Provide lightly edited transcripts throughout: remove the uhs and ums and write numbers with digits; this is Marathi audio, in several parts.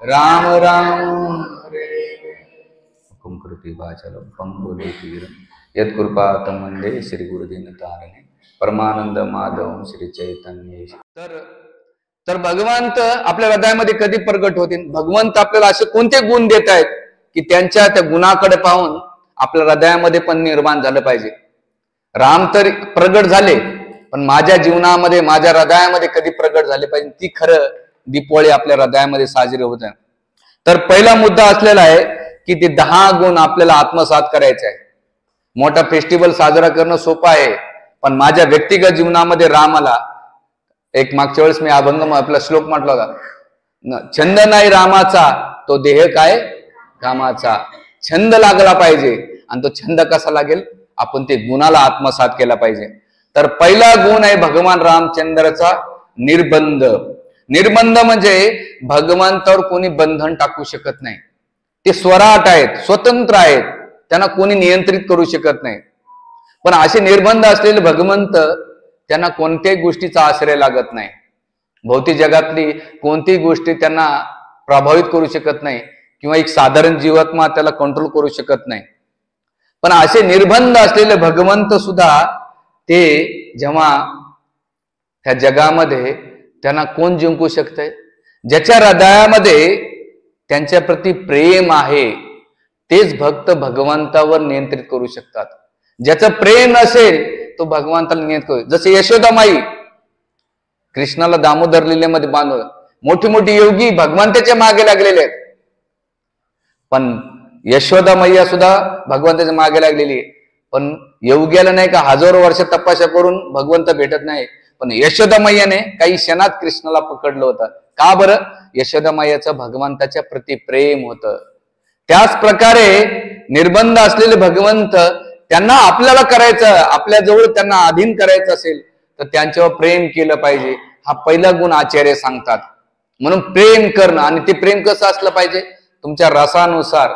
राम राम हरे हुकुम कृति वाचलम पंगुलेतीरम यत्कृपातम वंदे श्री गुरुदीन तारणे परमानंद माधव श्री चैतन्य। तर भगवंत आपल्या हृदयामध्ये कधी प्रगट होतील? भगवंत आपल्याला असे कोणते गुण देत आहेत की त्यांच्या त्या गुणाकडे पाहून आपल्या हृदयामध्ये पण निर्माण झालं पाहिजे. राम तर प्रगट झाले, पण माझ्या जीवनामध्ये माझ्या हृदयामध्ये कधी प्रगट झाले पाहिजे, ती खरं दीपावली आपल्या हृदयामध्ये साजरी होत आहे. तर पहिला मुद्दा असलेला आहे की ते 10 गुण आपल्याला आत्मसात करायचे आहे. मोठा फेस्टिवल साजरा करणं सोपं आहे, पण माझ्या व्यक्तिगत जीवनामध्ये रामाला एक मागच्या वेळेस मी अभंग आपला श्लोक म्हटला होता, छंद नाही रामाचा तो देह काय कामाचा. छंद लागला पाहिजे, आणि तो छंद कसा लागेल? आपण ते गुणाला आत्मसात केला पाहिजे. तर पहिला गुण आहे भगवान रामचंद्राचा निर्बंध. निर्बंध म्हणजे भगवंतावर कोणी बंधन टाकू शकत नाही. ते स्वराट आहेत, स्वतंत्र आहेत, त्यांना कोणी नियंत्रित करू शकत नाही. पण असे निर्बंध असलेले भगवंत त्यांना कोणत्याही गोष्टीचा आश्रय लागत नाही. भौतिक जगातली कोणतीही गोष्टी त्यांना प्रभावित करू शकत नाही, किंवा एक साधारण जीवात्मा त्याला कंट्रोल करू शकत नाही. पण असे निर्बंध असलेले भगवंत सुद्धा ते जेव्हा ह्या जगामध्ये त्यांना कोण जिंकू शकतंय? ज्याच्या हृदयामध्ये त्यांच्या प्रती प्रेम आहे तेच भक्त भगवंतावर नियंत्रित करू शकतात. ज्याचं प्रेम नसेल तो भगवंताला नियंत्रित करू. जसे यशोदामाई कृष्णाला दामोदर लीलेमध्ये बांधवलं, मोठी मोठी योगी भगवंताच्या मागे लागलेले आहेत, पण यशोदा मैया सुद्धा भगवंताच्या मागे लागलेली आहे. पण योग्याला नाही का हजारो वर्ष तपस्या करून भगवंत भेटत नाही, पण यशोदा मैयाने काही क्षणात कृष्णाला पकडलं होतं. का बरं? यशोदा मैयाचं भगवंताच्या प्रति प्रेम होतं. त्याच प्रकारे निर्बंध असलेले भगवंत त्यांना आपल्याला करायचं, आपल्या जवळ त्यांना अधीन करायचं असेल तर त्यांच्यावर प्रेम केलं पाहिजे. हा पहिला गुण आचार्य सांगतात. म्हणून प्रेम करणं, आणि ते प्रेम कसं असलं पाहिजे? तुमच्या रसानुसार,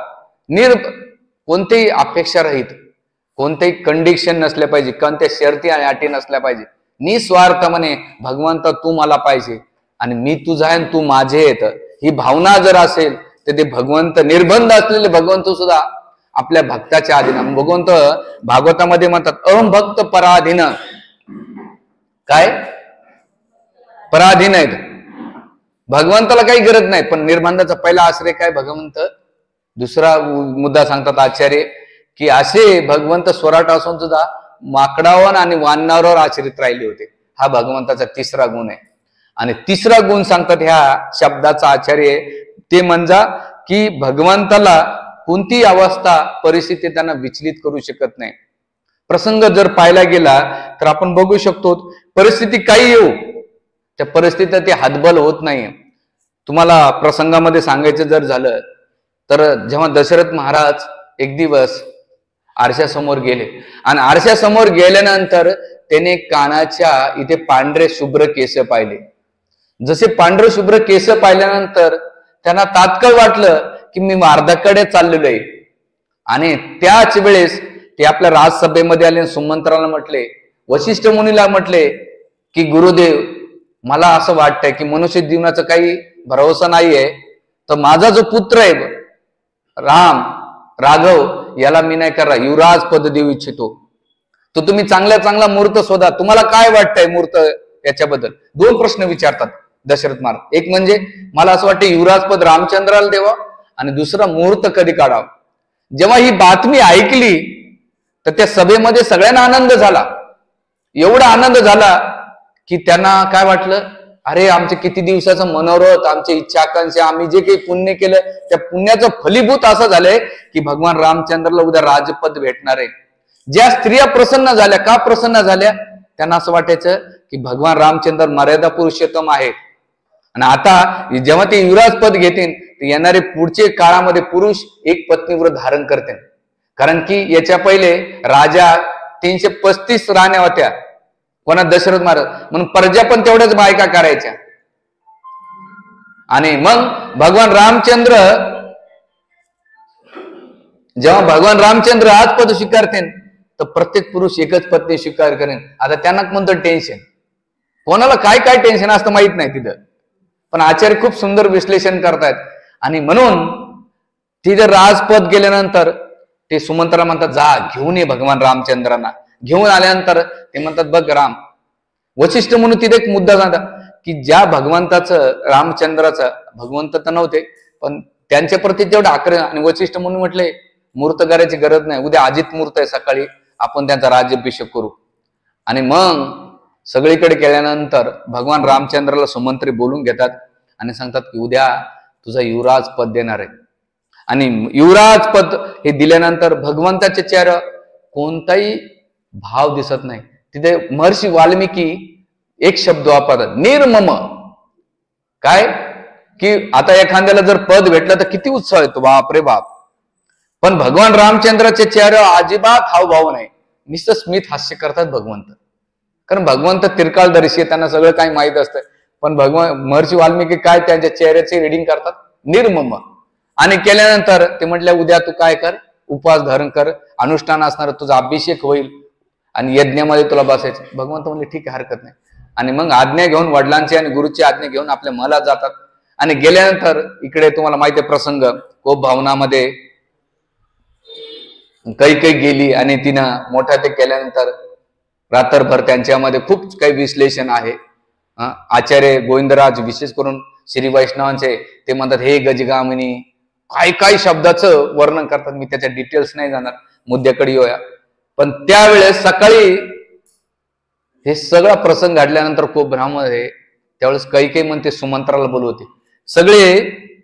कोणतेही अपेक्षा रहित, कोणतेही कंडिशन नसल्या पाहिजे, कोणत्या शर्ती आणि अटी नसल्या पाहिजे. निस्वार्थपणे भगवंत तू मला पाहिजे आणि मी तुझा आहे तू माझे येत, ही भावना जर असेल तर ते भगवंत, निर्बंध असलेले भगवंत सुद्धा आपल्या भक्ताच्या अधीन. भगवंत भागवतामध्ये म्हणतात अहम भक्त पराधीन. काय पराधीन आहेत? भगवंताला काही गरज नाही, पण निर्बंधाचा पहिला आश्रय काय? भगवंत. दुसरा मुद्दा सांगतात आचार्य की असे भगवंत स्वराट असून सुद्धा माकडावर आणि वानरावर आश्रित राहिले होते. हा भगवंताचा तिसरा गुण आहे. आणि तिसरा गुण सांगतात ह्या शब्दाचा आचार्य, ते म्हणजे की भगवंताला कोणती अवस्था, परिस्थिती त्यांना विचलित करू शकत नाही. प्रसंग जर पाहायला गेला तर आपण बघू शकतो, परिस्थिती काही येऊ, त्या परिस्थितीत ते हातबल होत नाही. तुम्हाला प्रसंगामध्ये सांगायचं जर झालं तर जेव्हा दशरथ महाराज एक दिवस आरशासमोर गेले, आणि आरशासमोर गेल्यानंतर त्याने कानाच्या इथे पांढरे शुभ्र केस पाहिले. जसे पांढरे शुभ्र केस पाहिल्यानंतर त्यांना तात्काळ वाटलं की मी वार्धाकडे चाललेलो आहे. आणि त्याच वेळेस ते आपल्या राजसभेमध्ये आले, सुमंत्राला म्हटले, वशिष्ठ मुनीला म्हटले की गुरुदेव, मला असं वाटतंय की मनुष्य जीवनाचा काही भरोसा नाहीये, तर माझा जो पुत्र आहे राम, राघव, याला मी नाही करा युवराज पद देऊ इच्छितो. तो तुम्ही चांगला मुहूर्त शोधा. तुम्हाला काय वाटतंय मुहूर्त याच्याबद्दल? 2 प्रश्न विचारतात दशरथ महाराज. एक म्हणजे मला असं वाटतं युवराज पद रामचंद्राला देवा, आणि दुसरा मुहूर्त कधी काढावा. जेव्हा ही बातमी ऐकली तर त्या सभेमध्ये सगळ्यांना आनंद झाला. एवढा आनंद झाला की त्यांना काय वाटलं, अरे आमचे किती दिवसाचं मनोरथ, आमची इच्छा आकांक्षा, आम्ही जे काही पुण्य केलं त्या पुण्याचं फलीभूत असं झालंय की भगवान रामचंद्रला उद्या राजपद भेटणार आहे. ज्या स्त्रिया प्रसन्न झाल्या, का प्रसन्न झाल्या? त्यांना असं वाटायचं की भगवान रामचंद्र मर्यादा पुरुषोत्तम आहेत. आणि आता जेव्हा ते युवराज पद घेतील तर येणारे पुढचे काळामध्ये पुरुष एक पत्नीव्रत धारण करतील. कारण की याच्या पहिले राजा 335 राण्या होत्या, कोणा? दशरथ महाराज. म्हणून प्रजा पण तेवढ्याच बायका करायच्या. आणि मग भगवान रामचंद्र, जेव्हा भगवान रामचंद्र आज पद स्वीकारतील तर प्रत्येक पुरुष एकच पत्नी स्वीकार करेन. आता त्यांना कोणतं टेन्शन, कोणाला काय काय टेन्शन असतं माहित नाही तिथं. पण आचार्य खूप सुंदर विश्लेषण करतायत. आणि म्हणून तिथे राजपद गेल्यानंतर ते सुमंत्राला म्हणतात जा घेऊन ये भगवान रामचंद्रांना. घेऊन आल्यानंतर ते म्हणतात बघ राम, वशिष्ठ म्हणून तिथे एक मुद्दा सांगतात की ज्या भगवंताचं रामचंद्राचं भगवंत तर नव्हते पण त्यांच्या प्रती तेवढं आक्रमण. आणि वशिष्ठ म्हणून म्हटले मूर्त करायची गरज नाही, उद्या अजित मूर्त आहे, सकाळी आपण त्यांचा राज्याभिषेक करू. आणि मग सगळीकडे केल्यानंतर भगवान रामचंद्राला सुमंत्री बोलून घेतात आणि सांगतात की उद्या तुझा युवराज पद देणार आहे. आणि युवराज पद हे दिल्यानंतर भगवंताच्या चेहऱ्यावर कोणताही भाव दिसत नाही. तिथे महर्षी वाल्मिकी एक शब्द वापरतात, निर्मम. काय की आता एखाद्याला जर पद भेटलं तर किती उत्साह येतो, बाप रे बाप. पण भगवान रामचंद्राच्या चेहऱ्यावर अजिबात हावभाव नाही, नुसतं स्मित हास्य करतात भगवंत. कारण भगवंत तिरकाळदर्शी, त्यांना सगळं काही माहित असतं. पण भगवान महर्षी वाल्मिकी काय त्यांच्या चेहऱ्याचे रिडिंग करतात, निर्मम. आणि केल्यानंतर ते म्हटल्या उद्या तू काय कर, उपवास धारण कर, अनुष्ठान असणार, तुझा अभिषेक होईल आणि यज्ञामध्ये तुला बसायचं. भगवंत म्हणले ठीक आहे, हरकत नाही. आणि मग आज्ञा घेऊन वडिलांची आणि गुरुची आज्ञा घेऊन आपल्या महलात जातात. आणि गेल्यानंतर इकडे तुम्हाला माहिती आहे प्रसंग, कोप भवनामध्ये काही गेली आणि तिनं मोठा ते केल्यानंतर रात्रभर त्यांच्यामध्ये खूप काही विश्लेषण आहे. आचार्य गोविंदराज विशेष करून श्री वैष्णवांचे ते म्हणतात हे गजगामिनी, काय काय शब्दाचं वर्णन करतात. मी त्याच्या डिटेल्स नाही जाणार, मुद्द्याकडे येऊया. पण त्यावेळेस सकाळी हे सगळा प्रसंग घडल्यानंतर कोप भवनामध्ये त्यावेळेस काही म्हणते सुमंत्राला बोलवते. सगळे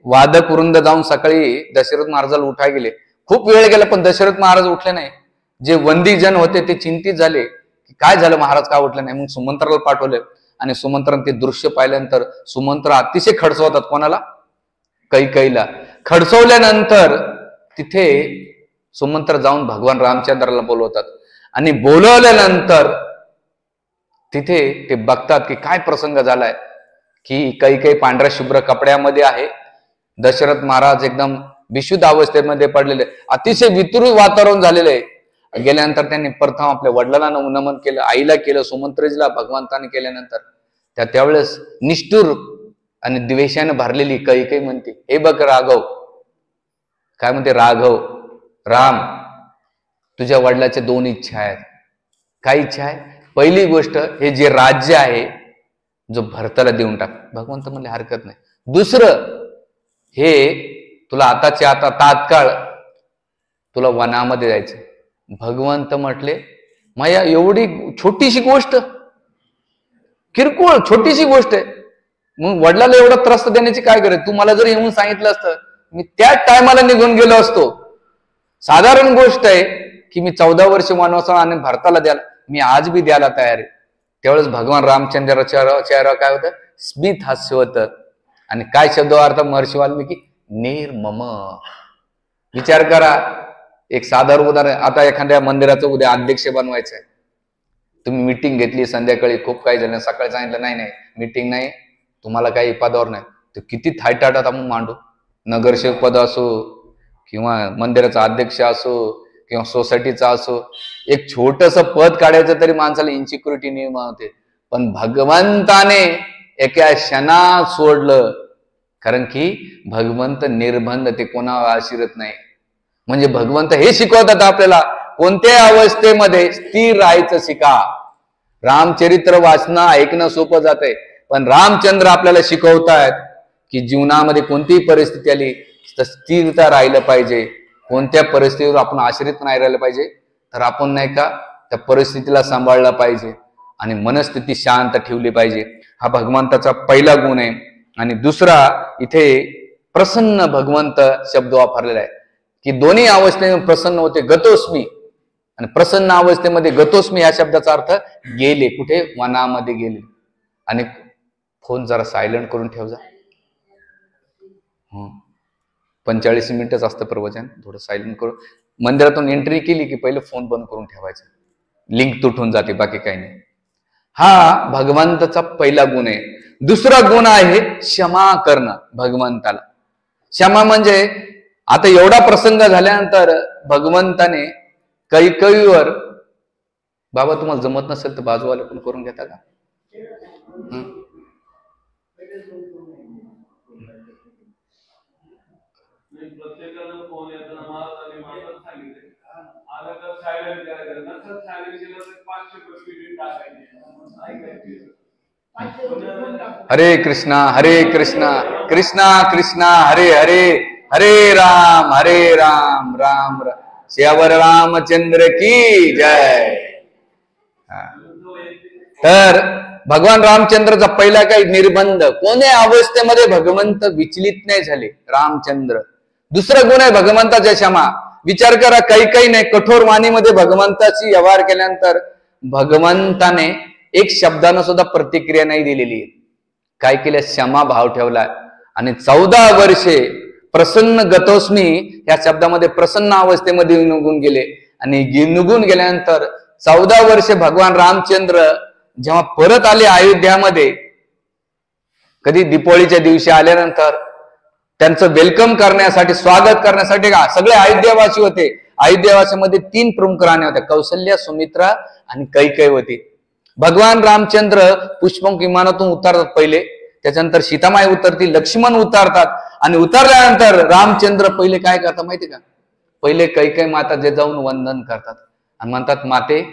वादक वृंद जाऊन सकाळी दशरथ महाराजाला उठाय गेले. खूप वेळ गेला पण दशरथ महाराज उठले नाही. जे वंदी जन होते ते चिंतित झाले की काय झालं, महाराज का उठले नाही. मग सुमंत्राला पाठवले आणि सुमंत्राने ते दृश्य पाहिल्यानंतर सुमंत्र अतिशय खडसवतात. कोणाला, कैकेयीला. खडसवल्यानंतर तिथे सुमंत्र जाऊन भगवान रामचंद्राला बोलवतात आणि बोलवल्यानंतर तिथे ते बघतात की काय प्रसंग झालाय, की काही पांढऱ्या शुभ्र कपड्यामध्ये आहे. दशरथ महाराज एकदम विशुद्ध अवस्थेमध्ये पडलेले, अतिशय वितुर वातावरण झालेलं आहे. गेल्यानंतर त्यांनी प्रथम आपल्या वडिलांना नमन केलं, आईला केलं, सुमंत्रजीला भगवंताने केल्यानंतर त्यावेळेस निष्ठुर आणि द्वेषाने भरलेली कैकेयी म्हणते हे बघ राघव, काय म्हणते राघव, राम तुझ्या वडिलाच्या दोन इच्छा आहेत. काय इच्छा आहे, पहिली गोष्ट हे जे राज्य आहे जो भरताला देऊन टाक. भगवंत म्हणले हरकत नाही. दुसरं हे तुला आताच्या आता तात्काळ तुला वनामध्ये जायचं. भगवंत म्हटले माया एवढी छोटीशी गोष्ट, किरकोळ छोटीशी गोष्ट आहे, मग वडिलाला एवढा त्रास देण्याची काय गरज. तू मला जर येऊन सांगितलं असतं मी त्या टायमाला निघून गेलो असतो. साधारण गोष्ट आहे की मी 14 वर्ष वनवासाला आणि भरताला द्यायला, मी आज बी द्यायला तयार आहे. त्यावेळेस भगवान रामचंद्राच्या चेहरा काय होतं, स्मित हास्य होतं. आणि काय शब्द अर्थ महर्षी वाल्मिकी, निर्मम. विचार करा, एक साधारण उदाहरण, आता एखाद्या मंदिराचं उद्या अध्यक्ष बनवायचं आहे, तुम्ही मीटिंग घेतली संध्याकाळी, खूप काही झालं, सकाळी सांगितलं नाही नाही मीटिंग नाही, तुम्हाला काही पदावर नाही, तर किती थायटाटात आपण मांडू. नगरसेवक पद असो किंवा मंदिराचा अध्यक्ष असो किंवा सोसायटीचा असो, एक छोटस पद काढायचं तरी माणसाला इन्सिक्युरिटी निर्माण होते. पण भगवंताने एका क्षणात सोडलं, कारण की भगवंत निर्बंध, ते कोणावर आश्रित नाही. म्हणजे भगवंत हे शिकवतात आपल्याला कोणत्याही अवस्थेमध्ये स्थिर राहायचं शिका. रामचरित्र वाचणं ऐकणं सोपं जातंय, पण रामचंद्र आपल्याला शिकवतायत की जीवनामध्ये कोणतीही परिस्थिती आली तर स्थिरता राहिलं पाहिजे. कोणत्या परिस्थितीवर आपण आश्रित नाही राहिलं पाहिजे, तर आपण नाही का त्या परिस्थितीला सांभाळलं पाहिजे आणि मनस्थिती शांत ठेवली पाहिजे. हा भगवंताचा पहिला गुण आहे. आणि दुसरा इथे प्रसन्न भगवंत शब्द वापरलेला आहे की दोन्ही अवस्थेमध्ये प्रसन्न होते. गतोस्मी आणि प्रसन्न अवस्थेमध्ये गतोस्मी या शब्दाचा अर्थ गेले, कुठे, वनामध्ये गेले. आणि फोन जरा सायलेंट करून ठेव जा. 45 मिनिटच असतं प्रवचन, थोडं सायलेंट करून. मंदिरातून एंट्री केली की पहिले फोन बंद करून ठेवायचा, लिंक तुटून जाते, बाकी काही नाही. हा भगवंताचा पहिला गुण आहे. दुसरा गुण आहे क्षमा करणं भगवंताला. क्षमा म्हणजे आता एवढा प्रसंग झाल्यानंतर भगवंताने कैकेयीवर, बाबा तुम्हाला जमत नसेल तर बाजूवाले पण करून घेता का. हरे कृष्णा कृष्णा कृष्णा हरे हरे, हरे राम राम राम श्यावर रामचंद्र की जय। तर भगवान रामचंद्रचा पहिला काही निर्बंध, कोण्या अवस्थेमध्ये भगवंत विचलित नाही झाले रामचंद्र। दुसरा गुण आहे भगवंताच्या क्षमा। विचार करा, काही नाही, कठोर वाणीमध्ये भगवंताची व्यवहार केल्यानंतर भगवंताने एक शब्दानं सुद्धा प्रतिक्रिया नाही दिलेली आहे। काय केलं? क्षमा भाव ठेवला। आणि 14 वर्षे प्रसन्न गतोस्मी या शब्दामध्ये प्रसन्न अवस्थेमध्ये निघून गेले। आणि निघून गेल्यानंतर 14 वर्षे भगवान रामचंद्र जेव्हा परत आले अयोध्यामध्ये, कधी दीपावलीच्या दिवशी आल्यानंतर त्यांचं वेलकम करण्यासाठी, स्वागत करण्यासाठी सगळे अयोध्यावासी होते। अयोध्यावासीमध्ये 3 प्रमुख राणी होत्या, कौशल्या, सुमित्रा आणि कैकेयी होती। भगवान रामचंद्र पुष्पक विमानातून उतरतात पहिले, त्याच्यानंतर सीतामाई उतरती, लक्ष्मण उतरतात। आणि उतरल्यानंतर रामचंद्र पहिले काय करतात माहिती का? पहिले कैकेयी माता जे जाऊन वंदन करतात आणि म्हणतात, माते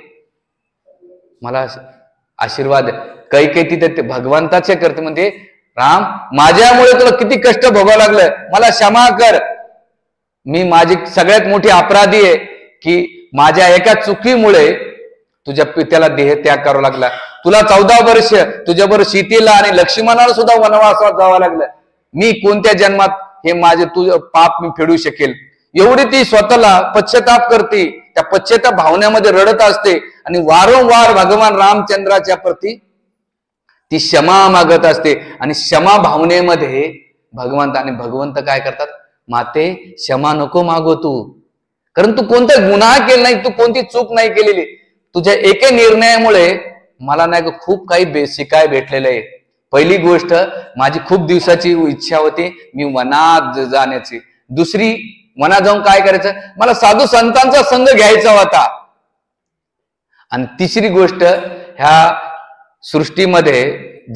मला आशीर्वाद। कैकेयी तिथे भगवंताचे करते, म्हणजे राम माझ्यामुळे तुला किती कष्ट भोगावं लागलं, मला क्षमा कर। मी माझी सगळ्यात मोठी अपराधी आहे की माझ्या एका चुकीमुळे तुझ्या पित्याला देह त्याग करावा लागला। तुला 14 वर्ष तुझ्याबरोबर सीतेला आणि लक्ष्मणाला सुद्धा वनवासात जावं लागलं। मी कोणत्या जन्मात हे माझे तुझं पाप मी फेडू शकेल? एवढी ती स्वतःला पश्चाताप करते, त्या पश्चाताप भावनेमध्ये रडत असते आणि वारंवार भगवान रामचंद्राच्या प्रती ती क्षमा मागत असते। आणि क्षमा भावनेमध्ये भगवंत काय करतात? माते क्षमा नको मागो तू, कारण तू कोणता गुन्हा केला नाही, तू कोणती चूक नाही केलेली। तुझ्या एके निर्णयामुळे मला नाही खूप काही शिकाय भेटलेलं आहे। पहिली गोष्ट, माझी खूप दिवसाची इच्छा होती मी वनात जाण्याची। दुसरी, वनात जाऊन काय करायचं, मला साधू संतांचा संग घ्यायचा होता। आणि तिसरी गोष्ट, ह्या सृष्टीमध्ये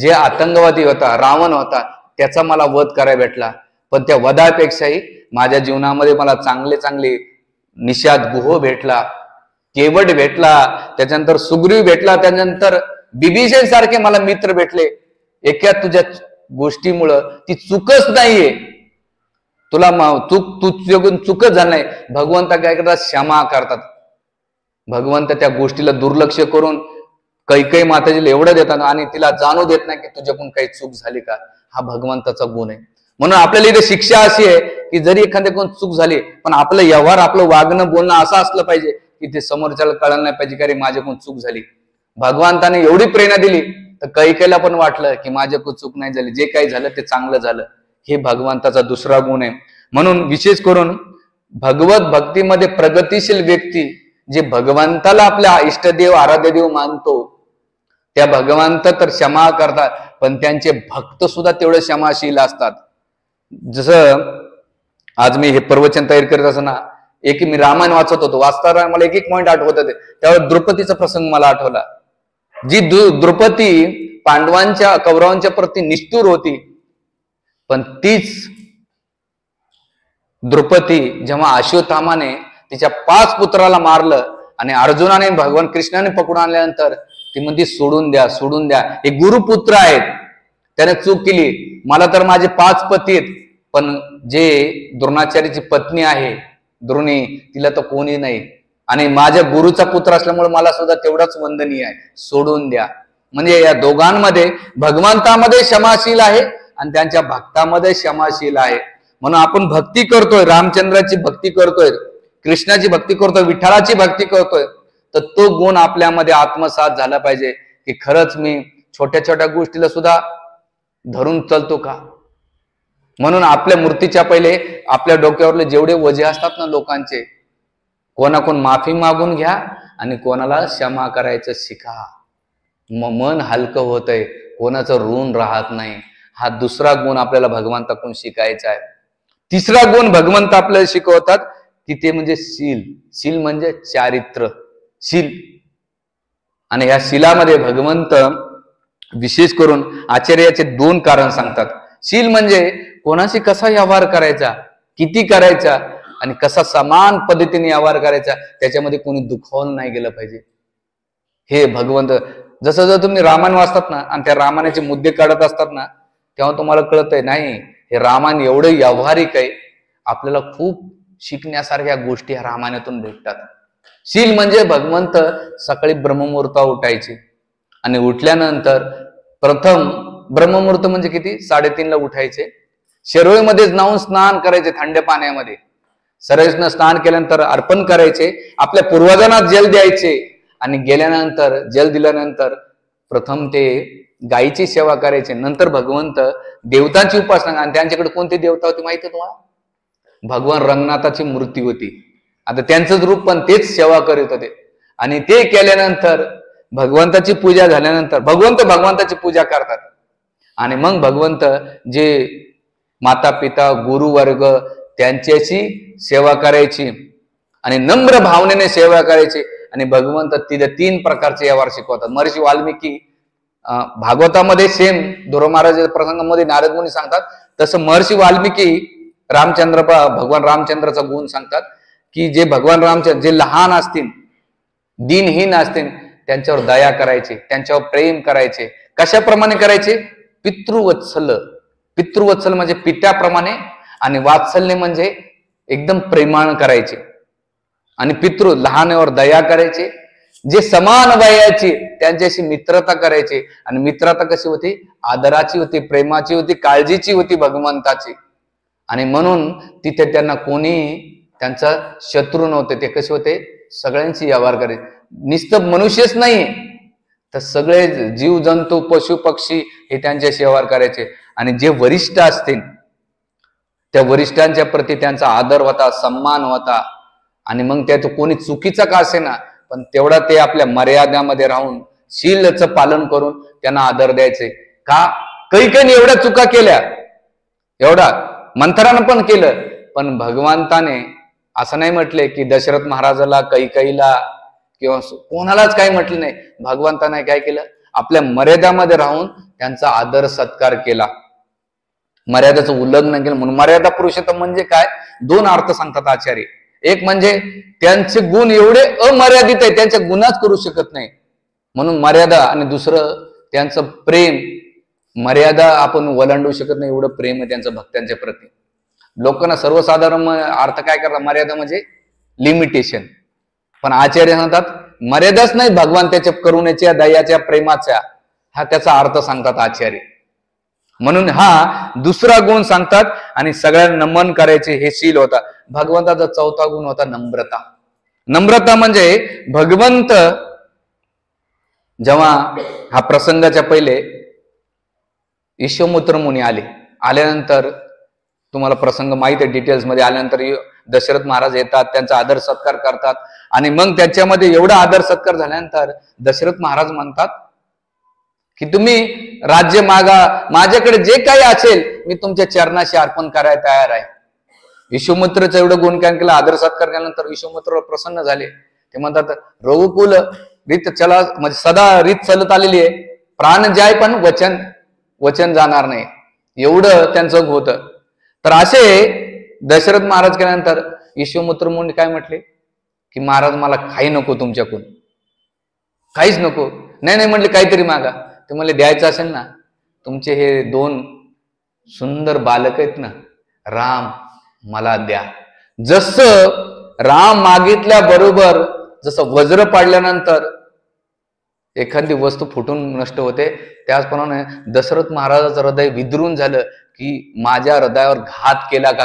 जे आतंकवादी होता, रावण होता, त्याचा मला वध करायला भेटला। पण त्या वधापेक्षाही माझ्या जीवनामध्ये मला चांगले चांगले निषाद गुह भेटला, केवट भेटला, त्याच्यानंतर सुग्रीव भेटला, त्याच्यानंतर बिभीषण सारखे मला मित्र भेटले। एका तुझ्या गोष्टीमुळं ती चुकच नाहीये, तुला तुझ्याकडून चुकच झालं नाही। भगवंत काय करतात? क्षमा करतात। भगवंत त्या गोष्टीला दुर्लक्ष करून कैकेयी माताजीला एवढं देतात आणि तिला जाणू देत नाही की तुझ्याकडून काही चूक झाली का। हा भगवंताचा गुण आहे। म्हणून आपल्याला इथे शिक्षा अशी आहे की जरी एखाद्याकडून चूक झाली, पण आपलं व्यवहार, आपलं वागणं बोलणं असं असलं पाहिजे की ते समोरच्याला कळलं नाही पाहिजे की अरे माझ्याकडून चूक झाली। भगवंताने एवढी प्रेरणा दिली तर कैकेयीला पण वाटलं की माझ्याकडून चूक नाही झाली, जे काही झालं ते चांगलं झालं। हे भगवंताचा दुसरा गुण आहे। म्हणून विशेष करून भगवत भक्तीमध्ये प्रगतीशील व्यक्ती, जे भगवंताला आपल्या इष्टदेव आराध्यदेव मानतो, त्या भगवंत तर क्षमा करतात, पण त्यांचे भक्त सुद्धा तेवढे क्षमाशील असतात। जसं आज मी हे प्रवचन तयार करत असताना मी रामायण वाचत होतो, वाचताना मला एक पॉइंट आठवत होते, त्यावर द्रौपदीचा प्रसंग मला आठवला। जी द्रौपदी पांडवांच्या कौरवांच्या प्रती निष्ठुर होती, पण तीच द्रौपदी जेव्हा अश्वत्थामाने तिच्या 5 पुत्राला मारलं आणि अर्जुनाने भगवान कृष्णाने पकडून आणल्यानंतर ती म्हणते सोडून द्या, सोडून द्या, हे गुरुपुत्र आहेत, त्याने चूक केली। मला तर माझे 5 पती आहेत, पण जे द्रोणाचार्याची पत्नी आहे द्रोणी, तिला तर कोणी नाही, आणि माझ्या गुरुचा पुत्र असल्यामुळे मला सुद्धा तेवढाच वंदनीय आहे, सोडून द्या। म्हणजे या दोघांमध्ये भगवंतामध्ये क्षमाशील आहे आणि त्यांच्या भक्तामध्ये क्षमाशील आहे। म्हणून आपण भक्ती करतोय, रामचंद्राची भक्ती करतोय, कृष्णाची भक्ती करतोय, विठ्ठलाची भक्ती करतोय, तर तो गुण आपल्यामध्ये आत्मसात झाला पाहिजे की खरंच मी छोट्या छोट्या गोष्टीला सुद्धा धरून चालतो का। म्हणून आपल्या मूर्तीच्या पहिले आपल्या डोक्यावरले जेवढे वजे असतात ना लोकांचे, कोणाकोण माफी मागून घ्या आणि कोणाला क्षमा करायचं शिका, मन हलकं होतंय, कोणाचं ऋण राहत नाही। हा दुसरा गुण आपल्याला भगवंताकडून शिकायचा आहे। तिसरा गुण भगवंत आपल्याला शिकवतात की ते म्हणजे शील। शील म्हणजे चारित्र्य, शील। आणि ह्या शीलामध्ये भगवंत विशेष करून आचार्याचे 2 कारण सांगतात। शील म्हणजे कोणाशी कसा व्यवहार करायचा, किती करायचा आणि कसा समान पद्धतीने व्यवहार करायचा, त्याच्यामध्ये कोणी दुखावलं नाही गेलं पाहिजे. हे भगवंत जसं जर तुम्ही रामायण वाचतात ना आणि त्या रामायणाचे मुद्दे काढत असतात ना, तेव्हा तुम्हाला कळतंय नाही हे रामायण एवढं व्यावहारिक आहे, आपल्याला खूप शिकण्यासारख्या गोष्टी ह्या रामायणातून भेटतात. शील म्हणजे भगवंत सकाळी ब्रह्ममुहूर्ता उठायचे आणि उठल्यानंतर प्रथम ब्रह्ममुहूर्त म्हणजे किती 3:30ला उठायचे, शिरोळीमध्ये जाऊन स्नान करायचे थंड पाण्यामध्ये, सरसनं स्नान केल्यानंतर अर्पण करायचे, आपल्या पूर्वजांना जल द्यायचे आणि गेल्यानंतर जल दिल्यानंतर प्रथम ते गायीची सेवा करायचे, नंतर भगवंत देवतांची उपासना. आणि त्यांच्याकडे कोणती देवता होती माहिती तुम्हाला? भगवान रंगनाथाची मूर्ती होती. आता त्यांचंच रूप पण तेच सेवा करीत होते. आणि ते केल्यानंतर भगवंताची पूजा झाल्यानंतर भगवंताची पूजा करतात आणि मग भगवंत जे माता पिता गुरुवर्ग त्यांच्याची सेवा करायची आणि नम्र भावनेने सेवा करायची. आणि भगवंत तिथे 3 प्रकारचे व्यवहार शिकवतात. महर्षी वाल्मिकी भागवतामध्ये सेम ध्रुव महाराजाच्या प्रसंगामध्ये नारद मुनी सांगतात, तसं महर्षी वाल्मिकी भगवान रामचंद्राचा गुण सांगतात की जे भगवान रामचंद्र जे लहान असतील, दिनहीन असतील, त्यांच्यावर दया करायचे, त्यांच्यावर प्रेम करायचे. कशाप्रमाणे करायचे? पितृवत्सल म्हणजे पित्याप्रमाणे, आणि वात्सल्य म्हणजे एकदम प्रेमाने करायचे. आणि लहानावर दया करायचे, जे समान वयाची त्यांच्याशी मित्रता करायचे. आणि मित्रता कशी होती? आदराची होती, प्रेमाची होती, काळजीची होती भगवंताची. आणि म्हणून तिथे त्यांना कोणी त्यांचा शत्रू नव्हते. ते कसे होते? सगळ्यांशी व्यवहार करायचे. नुसतं मनुष्यच नाही तर सगळे जीव जंतू पशु पक्षी हे त्यांच्याशी व्यवहार करायचे. आणि जे वरिष्ठ असतील त्या वरिष्ठांच्या प्रती त्यांचा आदर होता, सन्मान होता. आणि मग त्यात कोणी चुकीचा का असेना पण तेवढा ते आपल्या मर्यादामध्ये राहून शीलचं पालन करून त्यांना आदर द्यायचे. का? काही एवढ्या चुका केल्या, एवढा मंथरानं पण केलं, पण भगवंताने असं नाही म्हटले की दशरथ महाराजाला कैकेयीला किंवा कोणालाच काही म्हटलं नाही. भगवंताने काय केलं? आपल्या मर्यादामध्ये राहून त्यांचा आदर सत्कार केला, मर्यादाचं उल्लंघन केलं. म्हणून मर्यादा पुरुषोत्तम म्हणजे काय? 2 अर्थ सांगतात आचार्य. एक म्हणजे त्यांचे गुण एवढे अमर्यादित आहे, त्यांच्या गुणाच करू शकत नाही म्हणून मर्यादा. आणि दुसरं त्यांचं प्रेम, मर्यादा आपण वलांडू शकत नाही एवढं प्रेम आहे त्यांचं भक्तांच्या प्रती. लोकांना सर्वसाधारण अर्थ काय करतात? मर्यादा म्हणजे लिमिटेशन. पण आचार्य सांगतात मर्यादाच नाही भगवान त्याच्या करुणेच्या, दयाच्या, प्रेमाच्या, हा त्याचा अर्थ सांगतात आचार्य. म्हणून हा दुसरा गुण सांगतात. आणि सगळ्यांना नमन करायचे हे शील होता. भगवंताचा 4था गुण होता नम्रता. नम्रता म्हणजे भगवंत जेव्हा हा प्रसंगाच्या पहिले विश्वामित्र मुनी आल्यानंतर तुम्हाला प्रसंग माहित आहे, डिटेल्स मध्ये आल्यानंतर दशरथ महाराज येतात, त्यांचा आदर सत्कार करतात. आणि मग त्याच्यामध्ये एवढा आदर सत्कार झाल्यानंतर दशरथ महाराज म्हणतात की तुम्ही राज्य मागा, माझ्याकडे जे काही असेल मी तुमच्या चरणाशी अर्पण करायला तयार आहे. विश्वामित्रचं एवढं गुणगान केलं, आदर सत्कार केल्यानंतर विश्वामित्र प्रसन्न झाले. ते म्हणतात रघुकुल रीत चला, म्हणजे सदा रीत चालत आलेली आहे, प्राण जाय पण वचन जाणार नाही, एवढं त्यांचं होतं. तर असे दशरथ महाराज केल्यानंतर विश्वामित्र मुनी काय म्हटले की महाराज मला काही नको तुमच्याकडून, काहीच नको. नाही म्हटले काहीतरी मागा. ते म्हणले द्यायचं असेल ना, तुमचे हे 2 सुंदर बालक आहेत ना राम, मला द्या. जसं राम मागितल्या बरोबर जसं वज्र पाडल्यानंतर एखादी वस्तू फुटून नष्ट होते, त्याचप्रमाणे दशरथ महाराजाचं हृदय विद्रून झालं की माझ्या हृदयावर घात केला का?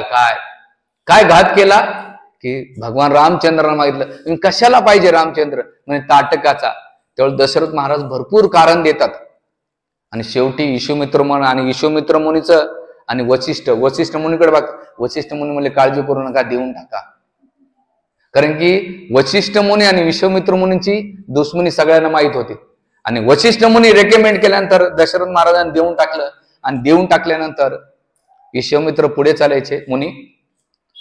काय घात केला? की भगवान रामचंद्रांना मागितलं. तुम्ही कशाला पाहिजे रामचंद्र? म्हणजे ताटकाचा. त्यावेळी दशरथ महाराज भरपूर कारण देतात. आणि शेवटी विश्वामित्र मुनी आणि विश्वामित्र मुनीचं आणि वशिष्ठ मुनीकडे बघ. वशिष्ठ मुनी म्हणले काळजी करू नका, देऊन टाका. कारण की वशिष्ठ मुनी आणि विश्वामित्र मुनींची दुश्मनी सगळ्यांना माहित होती. आणि वशिष्ठ मुनी रेकमेंड केल्यानंतर दशरथ महाराजांनी देऊन टाकलं. आणि देऊन टाकल्यानंतर विश्वामित्र पुढे चालायचे मुनी,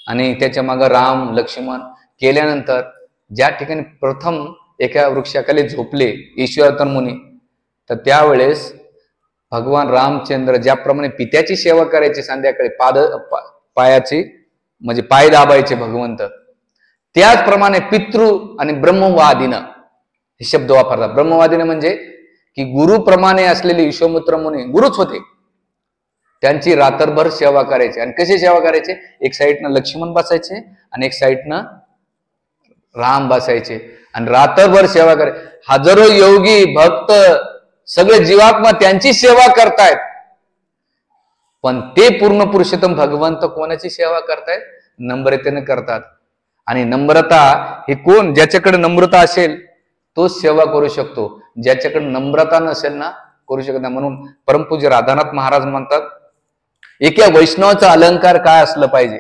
आणि त्याच्या मागं राम लक्ष्मण केल्यानंतर ज्या ठिकाणी प्रथम एका वृक्षाखाली झोपले ईश्वर मुनी, तर त्यावेळेस भगवान रामचंद्र ज्याप्रमाणे पित्याची सेवा करायची संध्याकाळी पायाची, म्हणजे पाय दाबायचे भगवंत. त्याचप्रमाणे पितृ आणि ब्रह्मवादीनं हे शब्द वापरतात. ब्रह्मवादीनं म्हणजे की गुरुप्रमाणे असलेले विश्वामित्र मुनी गुरुच होते, त्यांची रात्रभर सेवा करायची. आणि कशी सेवा करायचे? एक साईडनं लक्ष्मण बसायचे आणि एक साईडनं राम बसायचे आणि रात्रभर सेवा करायचे. हजारो योगी भक्त सगळे जीवात्मा त्यांची सेवा करतायत, पण ते पूर्ण पुरुषोत्तम भगवंत कोणाची सेवा करतायत? नम्रतेने करतात. आणि नम्रता हे कोण? ज्याच्याकडे नम्रता असेल तोच सेवा करू शकतो, ज्याच्याकडे नम्रता नसेल ना करू शकत नाही. म्हणून परमपूज्य राधानाथ महाराज म्हणतात, एका वैष्णवाचा अलंकार काय असलं पाहिजे?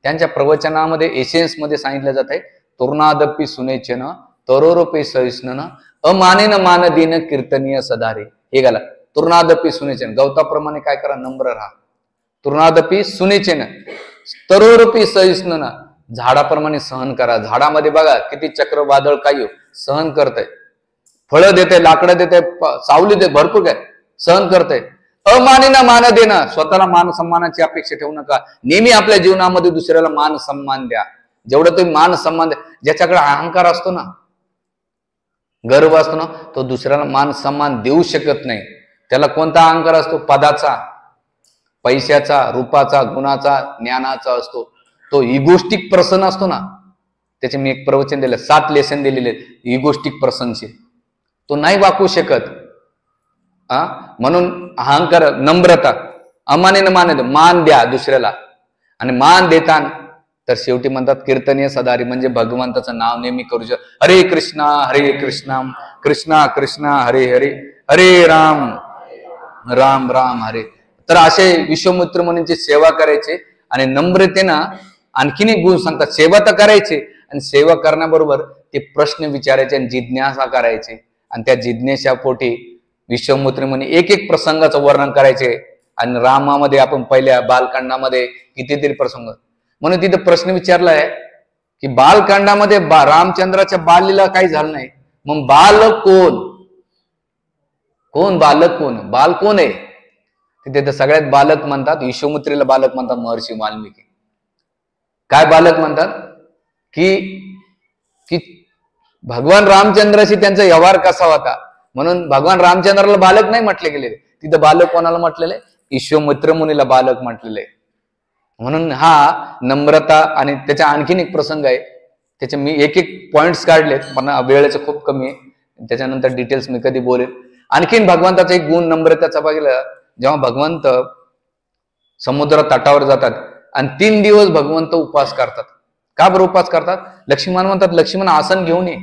त्यांच्या प्रवचनामध्ये एसेन्स मध्ये सांगितलं जात आहे, तरुणादपी सुनेचन तरोरोपे सहिष्णन अमानेन मान दिन कीर्तनीय सदारे. हे गाला तरुणादपी सुनेचन, गवताप्रमाणे काय करा? नम्र राहा. तरुणादपी सुनेचन तरोरोपी सहिष्णन, झाडाप्रमाणे सहन करा. झाडामध्ये बघा किती चक्र वादळ काही सहन करतय, फळं देते, लाकडं देते, सावली देते, भरपूर काय सहन करतय. अमानेना मान देणं, स्वतःला मान सन्मानाची अपेक्षा ठेवू नका. नेहमी आपल्या जीवनामध्ये दुसऱ्याला मान सन्मान द्या. जेवढं तुम्ही मान सन्मान द्या, ज्याच्याकडे अहंकार असतो ना, गर्व असतो ना, तो दुसऱ्याला मान सन्मान देऊ शकत नाही. त्याला कोणता अहंकार असतो? पदाचा, पैशाचा, रूपाचा, गुणाचा, ज्ञानाचा असतो. तो इगोस्टिक पर्सन असतो ना, त्याचे मी एक प्रवचन दिलं, 7 लेसन दिलेले इगोस्टिक पर्सनचे. तो नाही वाकू शकत. म्हणून अहंकार, नम्रता, अमानेनं मान द्या दुसऱ्याला. आणि मान देताना तर शेवटी म्हणतात कीर्तनीय सदारी, म्हणजे भगवंताचं नाव नेहमी करू शकतो. हरे कृष्णा कृष्णा कृष्णा हरे हरे, हरे राम राम राम हरे. तर असे विश्वामित्र मुनींची सेवा करायचे आणि नम्रतेनं आणखीन एक गुण सांगतात, सेवा तर करायचे आणि सेवा करण्याबरोबर ते प्रश्न विचारायचे आणि जिज्ञासा करायचे. आणि त्या जिज्ञासापोटी विश्वामित्र मुनी एक एक प्रसंगाचं वर्णन करायचे. आणि रामामध्ये आपण पहिल्या बालकांडामध्ये कितीतरी प्रसंग, म्हणून तिथे प्रश्न विचारलाय की बालकांडामध्ये रामचंद्राच्या बाललीला काही झालं नाही, मग बालक कोण? बालक कोण? बाल कोण आहे? तिथे तर सगळ्यात बालक म्हणतात, विश्वामित्रीला बालक म्हणतात महर्षी वाल्मिकी. काय बालक म्हणतात? की भगवान रामचंद्राशी त्यांचा व्यवहार कसा होता, म्हणून भगवान रामचंद्राला बालक नाही म्हटले गेले. तिथं बालक कोणाला म्हटलेले? विश्वामित्र मुनीला बालक म्हटलेले. म्हणून हा नम्रता. आणि त्याचा आणखीन एक प्रसंग आहे, त्याचे मी एक एक पॉइंट्स काढलेत, पण वेळेचं खूप कमी आहे, त्याच्यानंतर डिटेल्स मी कधी बोलेल. आणखीन भगवंताचा एक गुण नम्रतेचा बघितला, जेव्हा भगवंत समुद्र तटावर जातात आणि 3 दिवस भगवंत उपवास करतात. का बरं उपवास करतात? लक्ष्मण म्हणतात, लक्ष्मण आसन घेऊन ये.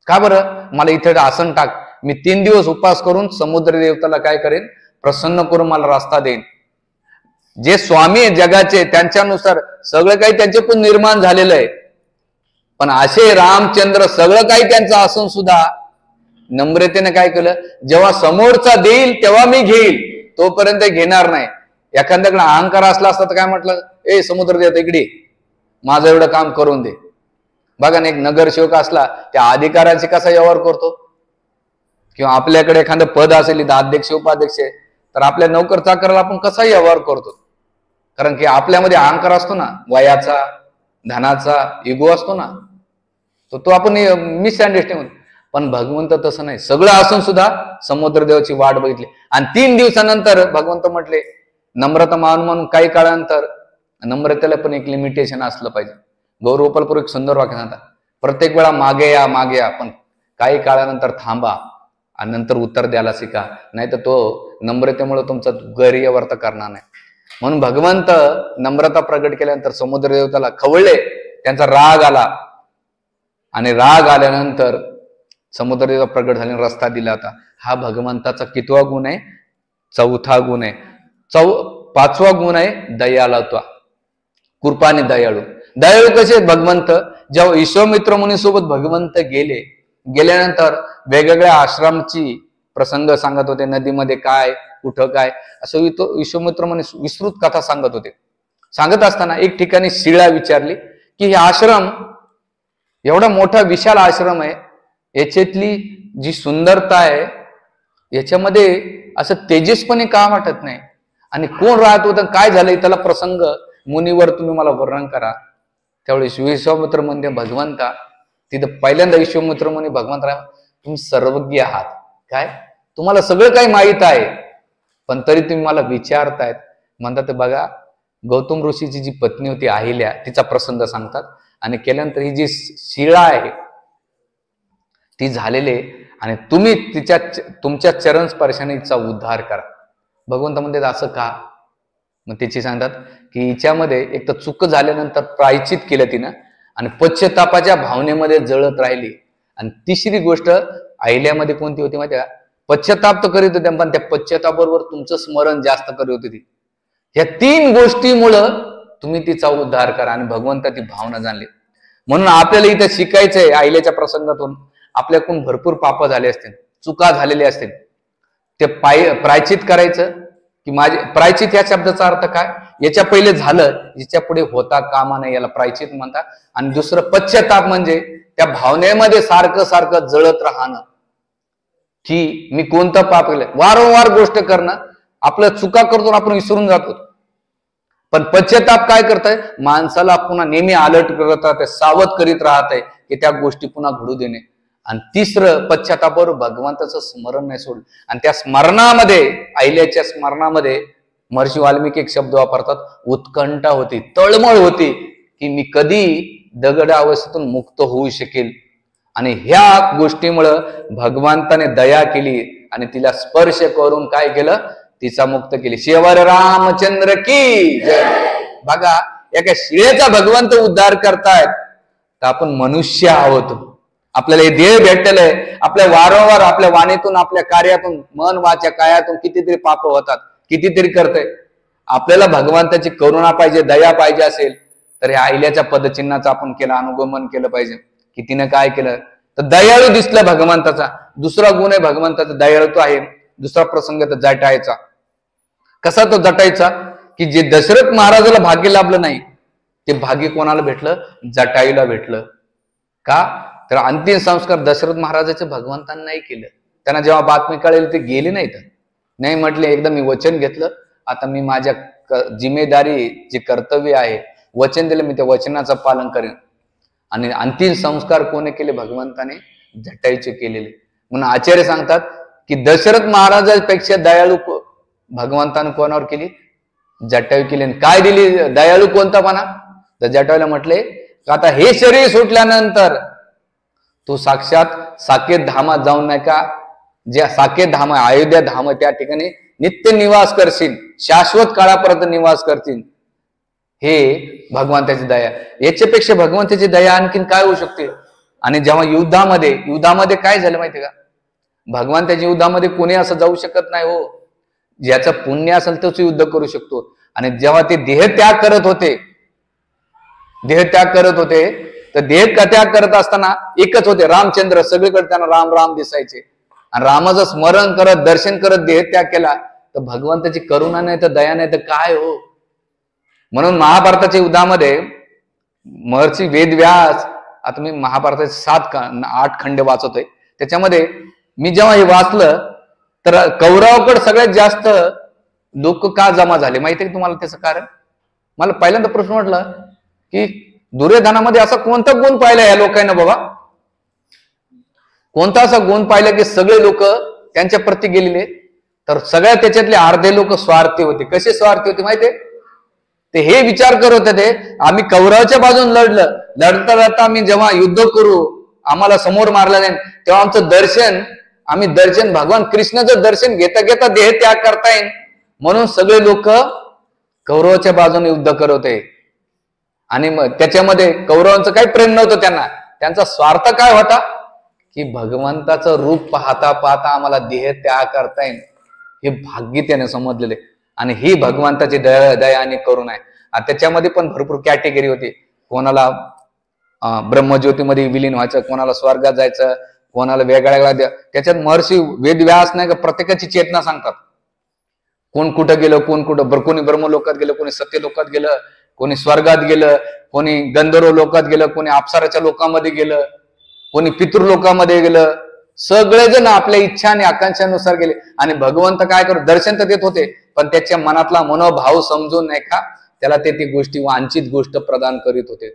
का बरं? मला इथे आसन टाक, मी 3 दिवस उपवास करून समुद्र देवताला काय करेन? प्रसन्न करून मला रस्ता देईन. जे स्वामी आहे जगाचे, त्यांच्यानुसार सगळं काही त्यांच्याकडून निर्माण झालेलं आहे, पण असे रामचंद्र सगळं काही त्यांचं असून सुद्धा नम्रतेने काय केलं? जेव्हा समोरचा देईल तेव्हा मी घेईल, तोपर्यंत घेणार नाही. एखाद्याकडे अहंकार असला असता तर काय म्हटलं, ए समुद्र देवता इकडे, माझं एवढं काम करून दे. बघा ना, एक नगरसेवक असला त्या अधिकारांशी कसा व्यवहार करतो, किंवा आपल्याकडे एखादं पद असेल इथं अध्यक्ष उपाध्यक्ष, तर आपल्या नोकर चाकराला आपण कसा व्यवहार करतो? कारण की आपल्यामध्ये अहंकार असतो ना, वयाचा, धनाचा, इगो असतो ना, तो आपण मिसअंडरस्टँडिंग. पण भगवंत तसं नाही, सगळं असून सुद्धा समुद्रदेवाची वाट बघितली. आणि 3 दिवसानंतर भगवंत म्हटले, नम्रता म्हणून काही काळानंतर नम्रतेला पण एक लिमिटेशन असलं पाहिजे. गौरवपूर्वक एक सुंदर वाक्य सांगतात, प्रत्येक वेळा मागे या, पण काही काळानंतर थांबा आणि नंतर उत्तर द्यायला शिका, नाही तर तो नम्रतेमुळे तुमचा गैरव्यवहार करणार नाही. म्हणून भगवंत नम्रता प्रगट केल्यानंतर समुद्र देवताला खवळले, त्यांचा राग आला. आणि राग आल्यानंतर समुद्र देवता प्रगट झाल्याने रस्ता दिला होता. हा भगवंताचा कितवा गुण आहे? 4था गुण आहे. 5वा गुण आहे दयाळुत्व, कृपाने दयाळू. दयाळू कसे भगवंत? जेव्हा विश्वामित्र मुनी सोबत भगवंत गेल्यानंतर वेगवेगळ्या आश्रमची प्रसंग सांगत होते, नदीमध्ये काय, कुठं काय, असं विश्वामित्र मुनी विस्तृत कथा सांगत होते. सांगत असताना एक ठिकाणी शिळा विचारली की हे आश्रम एवढा मोठा विशाल आश्रम आहे, याच्यातली जी सुंदरता आहे याच्यामध्ये असं तेजस्पणे का वाटत नाही, आणि कोण राहत होतं, काय झालंय? त्याला प्रसंग मुनीवर तुम्ही मला वर्णन करा. त्यावेळेस विश्वामित्र म्हणजे भगवंता, तिथं पहिल्यांदा विश्वामित्र म्हणे भगवंतराव तुम्ही सर्वज्ञ आहात, काय तुम्हाला सगळं काही माहित आहे, पण तरी तुम्ही मला विचारतायत. म्हणतात बघा, गौतम ऋषीची जी पत्नी होती अहिल्या, तिचा प्रसंग सांगतात. आणि केल्यानंतर ही जी शिळा आहे ती झालेले, आणि तुम्ही तुमच्या चरण स्पर्शाने हिचा उद्धार करा. भगवंत म्हणतात असं का? मग तिची सांगतात की हिच्यामध्ये एक तर चूक झाल्यानंतर प्रायचित केलं तिनं, आणि पश्चातापाच्या भावनेमध्ये जळत राहिली. आणि तिसरी गोष्ट अहिल्यामध्ये कोणती होती माहिती का? पश्चाताप तर करीत होते, पण त्या पश्चातापाबरोबर तुमचं स्मरण जास्त करीत होती ती. या 3 गोष्टीमुळं तुम्ही तिचा उद्धार करा. आणि भगवंता ती भावना जाणली. म्हणून आपल्याला इथं शिकायचंय अहिल्याच्या प्रसंगातून. आपल्याकडून भरपूर पाप झाले असतील, चुका झालेल्या असतील, ते प्रायचित करायचं. की माझे प्रायचित या शब्दाचा अर्थ काय? याच्या पहिले झालं, याच्या पुढे होता कामा नये, याला प्रायचित म्हणतात. आणि दुसरं पश्चाताप म्हणजे त्या भावनेमध्ये सारखं सारखं जळत राहणं, की मी कोणतं पाप केलं. वारंवार गोष्ट करणं, आपलं चुका करतो आपण विसरून जातो. पण पश्चाताप काय करताय? माणसाला पुन्हा नेहमी अलर्ट करत राहते, सावध करीत राहते की त्या गोष्टी पुन्हा घडू देणे. आणि तिसरं पश्चातापावर भगवंताचं स्मरण नाही सोडलं. आणि त्या स्मरणामध्ये, अहिल्याच्या स्मरणामध्ये महर्षी वाल्मिकी एक शब्द वापरतात, उत्कंठा होती, तळमळ होती, की मी कधी दगड अवस्थेतून मुक्त होऊ शकेल. आणि ह्या गोष्टीमुळं भगवंताने दया केली आणि तिला स्पर्श करून काय केलं? तिचा मुक्त केली. शेवर रामचंद्र की जय. बघा, एका शिळेचा भगवंत उद्धार करतायत, तर आपण मनुष्य आहोत. आपल्याला हे देह भेटलेलं आहे. आपल्या वारंवार आपल्या वाणीतून, आपल्या कार्यातून, मन वाच्या कायातून कितीतरी पाप होतात, कितीतरी करतंय. आपल्याला भगवंताची करुणा पाहिजे, दया पाहिजे असेल तर या अहिल्याच्या पदचिन्हाचं आपण केलं, अनुगमन केलं पाहिजे. की तिनं काय केलं? तर दयाळू दिसलं भगवंताचा. दुसरा गुण आहे भगवंताचा, दयाळू आहे. दुसरा प्रसंग तर जटायचा. कसा तो जटायचा? की जे दशरथ महाराजाला भाग्य लाभलं नाही, ते भाग्य कोणाला भेटलं? जटायूला भेटलं. का? तर अंतिम संस्कार दशरथ महाराजाचे भगवंतांनी नाही केलं. त्यांना जेव्हा बातमी कळेल ते गेले नाहीत. नाही म्हटले, एकदा मी वचन घेतलं, आता मी माझ्या जिम्मेदारी, जे कर्तव्य आहे, वचन दिलं, मी त्या वचनाचं पालन करेन. आणि अंतिम संस्कार कोणी केले? भगवंताने जटायूचे केलेले. म्हणून आचार्य सांगतात की दशरथ महाराजांपेक्षा दयाळू भगवंताने कोणावर केली? जटायू केली. काय दिली? दयाळू कोणता पणा? तर जटायूला म्हटले का आता हे शरीर सुटल्यानंतर तू साक्षात साकेत धामात जाऊन, नाही का, जे साकेत धाम आहे, अयोध्या धाम, त्या ठिकाणी नित्य निवास करशील, शाश्वत काळापर्यंत निवास करशील. हे भगवंताची दया. याच्यापेक्षा भगवंताची दया आणखीन काय होऊ शकते? आणि जेव्हा युद्धामध्ये काय झालं माहिती का? भगवंताच्या युद्धामध्ये कोणी असं जाऊ शकत नाही हो. ज्याचं पुण्य असेल तोच युद्ध करू शकतो. आणि जेव्हा ते देहत्याग करत होते, तर देहत्याग करत असताना एकच होते, रामचंद्र. सगळीकडे त्यांना राम राम दिसायचे. आणि रामाचं स्मरण करत, दर्शन करत देहत्याग केला, तर भगवंताची करुणा नाही तर दया नाही तर काय हो. म्हणून महाभारताच्या युद्धामध्ये महर्षी वेदव्यास, आता मी महाभारताचे 8 खंड वाचतोय, त्याच्यामध्ये मी जेव्हा हे वाचलं तर कौरवाकडे सगळ्यात जास्त लोक का जमा झाले माहिती आहे तुम्हाला? त्याचं कारण मला पहिल्यांदा प्रश्न वाटला की दुर्योधनामध्ये असा कोणता गुण पाहिला या लोकांना? बाबा, कोणता असा गुण पाहिला की सगळे लोक त्यांच्या प्रती गेलेले? तर सगळ्या त्याच्यातले अर्धे लोक स्वार्थी होते. कसे स्वार्थी होते माहितीये? ते हे विचार करत होते, आम्ही कौरवाच्या बाजून लढता आम्ही जेव्हा युद्ध करू, आम्हाला समोर मारला नाही, तेव्हा आमचं दर्शन भगवान कृष्णाचं दर्शन घेता घेता देह त्याग करता येईल म्हणून सगळे लोक कौरवाच्या बाजूने युद्ध करत होते. आणि मग त्याच्यामध्ये कौरवांचं काही प्रेम नव्हतं त्यांना. त्यांचा स्वार्थ काय होता? की भगवंताचं रूप पाहता पाहता आम्हाला देह त्याग करता येईल, हे भाग्य त्याने समजलेले. आणि ही भगवंताची दया आणि करुणा आहे. त्याच्यामध्ये पण भरपूर कॅटेगरी होती. कोणाला ब्रह्मज्योतीमध्ये विलीन व्हायचं, कोणाला स्वर्गात जायचं, कोणाला वेगळ्या. त्याच्यात महर्षी वेदव्यास नाही का प्रत्येकाची चेतना सांगतात. कोण कुठं गेलं, कोण कुठं, कोणी ब्रह्मलोकात गेलं, कोणी सत्यलोकात गेलं, कोणी स्वर्गात गेलं, कोणी गंधर्व लोकात गेलं, कोणी अप्सराच्या लोकांमध्ये गेलं, कोणी पितृलोकामध्ये गेलं. सगळेजण आपल्या इच्छा आणि आकांक्षानुसार गेले. आणि भगवंत काय करत? दर्शन तर देत होते, पण त्याच्या मनातला मनोभाव समजून नाही का त्याला ते गोष्टी वांछित गोष्ट प्रदान करीत होते.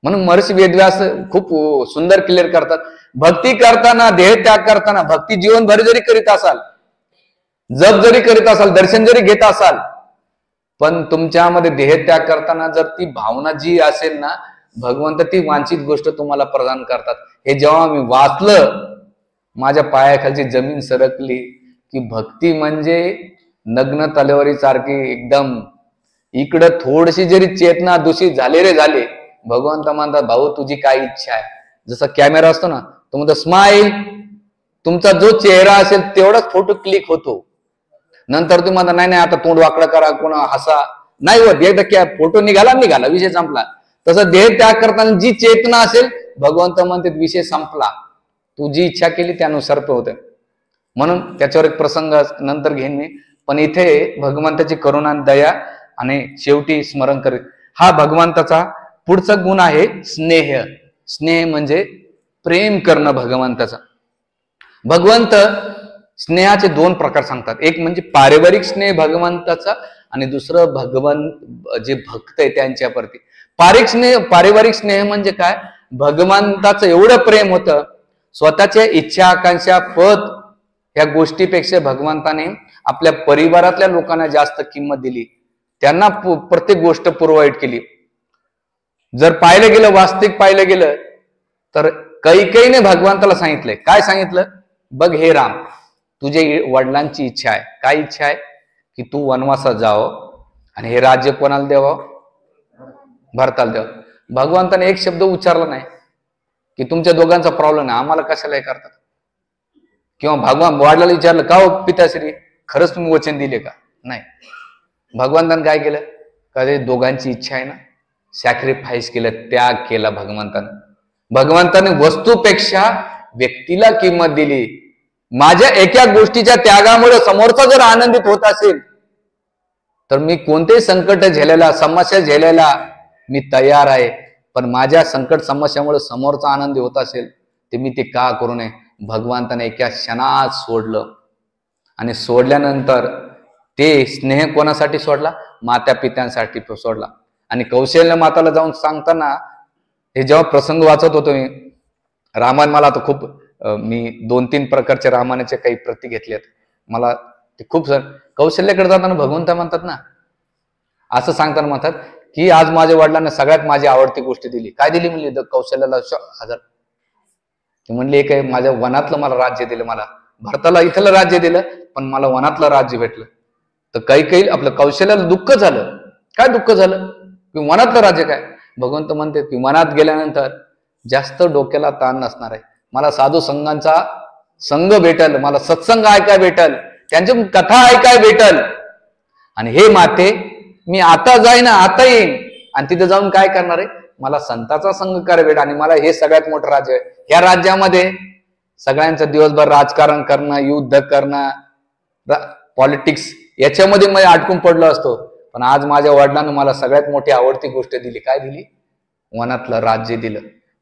म्हणून महर्षी वेदव्यास खूप सुंदर क्लिअर करतात, भक्ती करताना, देह त्याग करताना, भक्ती जीवनभर जरी करीत असाल, जप जरी करीत असाल, दर्शन जरी घेत असाल, पण तुमच्यामध्ये देह त्याग करताना जर ती भावना जी असेल ना, भगवंत ती वांछित गोष्ट तुम्हाला प्रदान करतात. हे जेव्हा मी वाचलं, माझ्या पायाखालची जमीन सरकली की भक्ती म्हणजे नग्न तलवारी सारखी एकदम इकडं थोडीशी जरी चेतना दूषित झाले रे झाले, भगवंत म्हणतात भाऊ तुझी काय इच्छा आहे. जसा कॅमेरा असतो ना, तो म्हणतो स्माईल, तुमचा जो चेहरा असेल तेवढाच फोटो क्लिक होतो. नंतर तुम्ही म्हणता नाही आता तोंड वाकडं करा, कोणा हसा, नाही होत. एकदा फोटो निघाला विषय संपला. तसं देह त्याग करताना जी चेतना असेल, भगवंत म्हणते विषय संपला, तू जी इच्छा केली त्यानुसार तो होते. म्हणून त्याच्यावर एक प्रसंग नंतर घेईन मी, पण इथे भगवंताची करुणा दया आणि शेवटी स्मरण करीत. हा भगवंताचा पुढचा गुण आहे स्नेह. स्नेह म्हणजे प्रेम करणं भगवंताचा. भगवंत स्नेहाचे दोन प्रकार सांगतात, एक म्हणजे पारिवारिक स्नेह भगवंताचा आणि दुसरं भगवंत जे भक्त आहे त्यांच्यावरती. पारिवारिक स्नेह म्हणजे काय, भगवंताचं एवढं प्रेम होतं, स्वतःच्या इच्छा आकांक्षा पद या गोष्टीपेक्षा भगवंताने आपल्या परिवारातल्या लोकांना जास्त किंमत दिली, त्यांना प्रत्येक गोष्ट प्रोव्हाइड केली. जर पाहिलं गेलं, वास्तविक पाहिलं गेलं तर कैकेयीने भगवंताला सांगितलंय, काय सांगितलं, बघ हे राम, तुझ्या वडिलांची इच्छा आहे, काय इच्छा आहे की तू वनवासात जावं आणि हे राज्य कोणाला द्यावं, भरताला द्यावं. भगवंताने एक शब्द उच्चारला नाही की तुमच्या दोघांचा प्रॉब्लेम आहे, आम्हाला कशाला हे करतात. किंवा भगवान वडिलाला विचारलं का हो पिताश्री, खरंच तुम्ही वचन दिले का, नाही. भगवंताने काय केलं, का ते दोघांची इच्छा आहे ना, सॅक्रिफाईस केलं, त्याग केला भगवंताने. भगवंताने वस्तूपेक्षा व्यक्तीला किंमत दिली. माझ्या एका गोष्टीच्या त्यागामुळे समोरचा जर आनंदित होत असेल तर मी कोणतेही संकट झेलायला, समस्या झेलायला मी तयार आहे. पण माझ्या संकट समस्यामुळे समोरचा आनंदी होत असेल ते मी ते का करू नये. भगवंताने एका क्षणात सोडलं आणि सोडल्यानंतर ते स्नेह कोणासाठी सोडला, माता पित्यांसाठी सोडला. आणि कौशल्य माताला जाऊन सांगताना, हे जेव्हा प्रसंग वाचत होतो मी, रामायण मला आता खूप, मी 2-3 प्रकारच्या रामायणाच्या काही प्रती घेतल्यात, मला ते खूप कौशल्याकडे जाताना भगवंत म्हणतात ना, असं सांगताना म्हणतात की आज माझ्या वडिलांना सगळ्यात माझी आवडती गोष्ट दिली. काय दिली म्हणली कौशल्याला, 1000. ते म्हणले एक आहे, माझ्या वनातलं मला राज्य दिलं, मला भरताला इथलं राज्य दिलं, पण मला वनातलं राज्य भेटलं. तर काही आपलं कौशल्याला दुःख झालं. काय दुःख झालं की वनातलं राज्य काय. भगवंत म्हणते की वनात गेल्यानंतर जास्त डोक्याला ताण नसणार आहे, मला साधू संघांचा संघ भेटल, मला सत्संग ऐकाय भेटल, त्यांची कथा ऐकाय भेटल. आणि हे माते मी आता जाईन, आता येईन आणि तिथे जाऊन काय करणार आहे, मला संतांचा संघ करायला भेट. आणि मला हे सगळ्यात मोठं राज्य आहे. या राज्यामध्ये सगळ्यांचं दिवसभर राजकारण करणं, युद्ध करणं, पॉलिटिक्स याच्यामध्ये मी अडकून पडलो असतो. पण आज माझ्या वडिलांनी मला सगळ्यात मोठी आवडती गोष्ट दिली. काय दिली, वनातलं राज्य दिलं.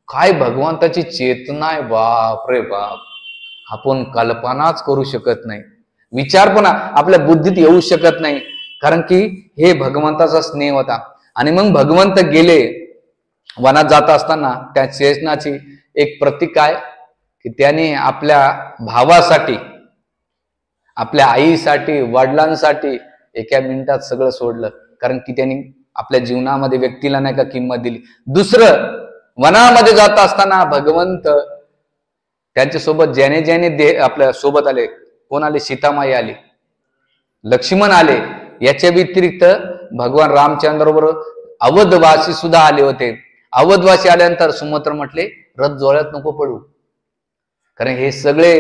काय भगवंताची चेतना आहे, बाप रे बाप, आपण कल्पनाच करू शकत नाही, विचार पण आपल्या बुद्धीत येऊ शकत नाही. कारण की हे भगवंताचा स्नेह होता. आणि मग भगवंत गेले, वनात जात असताना त्या चेतनाची एक प्रतीक आहे की त्याने आपल्या भावासाठी, आपल्या आईसाठी, वडिलांसाठी एका मिनिटात सगळं सोडलं. कारण की त्यांनी आपल्या जीवनामध्ये व्यक्तीला नाही का किंमत दिली. दुसरं, वनामध्ये जात असताना भगवंत त्यांच्यासोबत ज्याने आपल्या सोबत आले, कोण आले, सीतामाई आली, लक्ष्मण आले. याच्या व्यतिरिक्त भगवान रामचंद्र बरोबर अवधवासी सुद्धा आले होते. अवधवासी आल्यानंतर सुमंत्र म्हटले रथ जोळ्यात नको पडू, कारण हे सगळे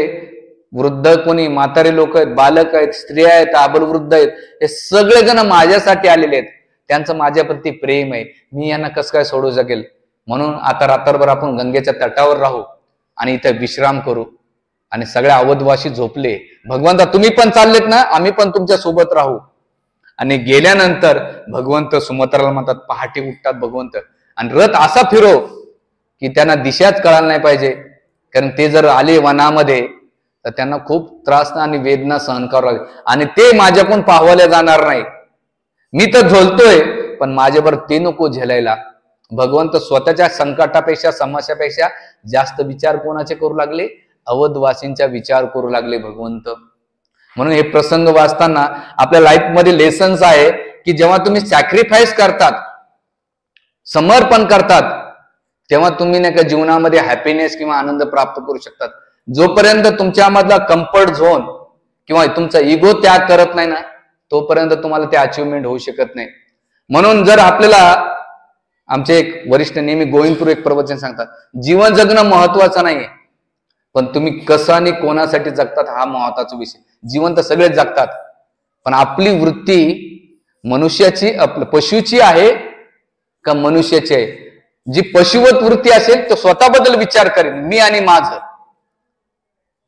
वृद्ध, कोणी म्हातारे लोक आहेत, बालक आहेत, स्त्रिया आहेत, आबलवृद्ध आहेत, हे सगळे जण माझ्यासाठी आलेले आहेत. त्यांचं माझ्याप्रती प्रेम आहे, मी यांना कसं काय सोडू शकेल. म्हणून आता रात्रभर आपण गंगेच्या तटावर राहू आणि इथे विश्राम करू. आणि सगळ्या अवधवासी झोपले. भगवंता तुम्ही पण चाललेत ना, आम्ही पण तुमच्या सोबत राहू. आणि गेल्यानंतर भगवंत सुमंत्राला म्हणतात, पहाटे उठतात भगवंत आणि रथ असा फिरव की त्यांना दिशाच कळायला नाही पाहिजे. कारण ते जर आले वनामध्ये तर त्यांना खूप त्रास आणि वेदना सहन करावं लागेल आणि ते माझ्याकडून पाहवल्या जाणार नाही. मी तर झोलतोय पण माझ्याबरोबर ते नको झेलायला. भगवंत स्वतःच्या संकटापेक्षा समस्यापेक्षा जास्त विचार कोणाचे करू लागले? अवधवासींचा विचार करू लागले भगवंत. म्हणून हे प्रसंग वाचताना आपल्या लाईफ मध्ये लेसन्स आहे की जेव्हा तुम्ही सॅक्रिफाईस करतात, समर्पण करतात, तेव्हा तुम्ही नाही का जीवनामध्ये हॅपीनेस किंवा आनंद प्राप्त करू शकतात. जोपर्यंत तुमच्यामधला कम्फर्ट झोन किंवा तुमचा इगो त्याग करत नाही ना, तोपर्यंत तुम्हाला ते अचिव्हमेंट होऊ शकत नाही. म्हणून जर आपल्याला, आमचे एक वरिष्ठ नेहमी गोविंदपूर एक प्रवचन सांगतात, जीवन जगणं महत्वाचं नाहीये, पण तुम्ही कसं आणि कोणासाठी जगतात हा महत्वाचा विषय. जीवन तर सगळेच जगतात, पण आपली वृत्ती मनुष्याची, पशुची आहे का मनुष्याची आहे? जी पशुवत वृत्ती असेल तो स्वतःबद्दल विचार करेल, मी आणि माझं,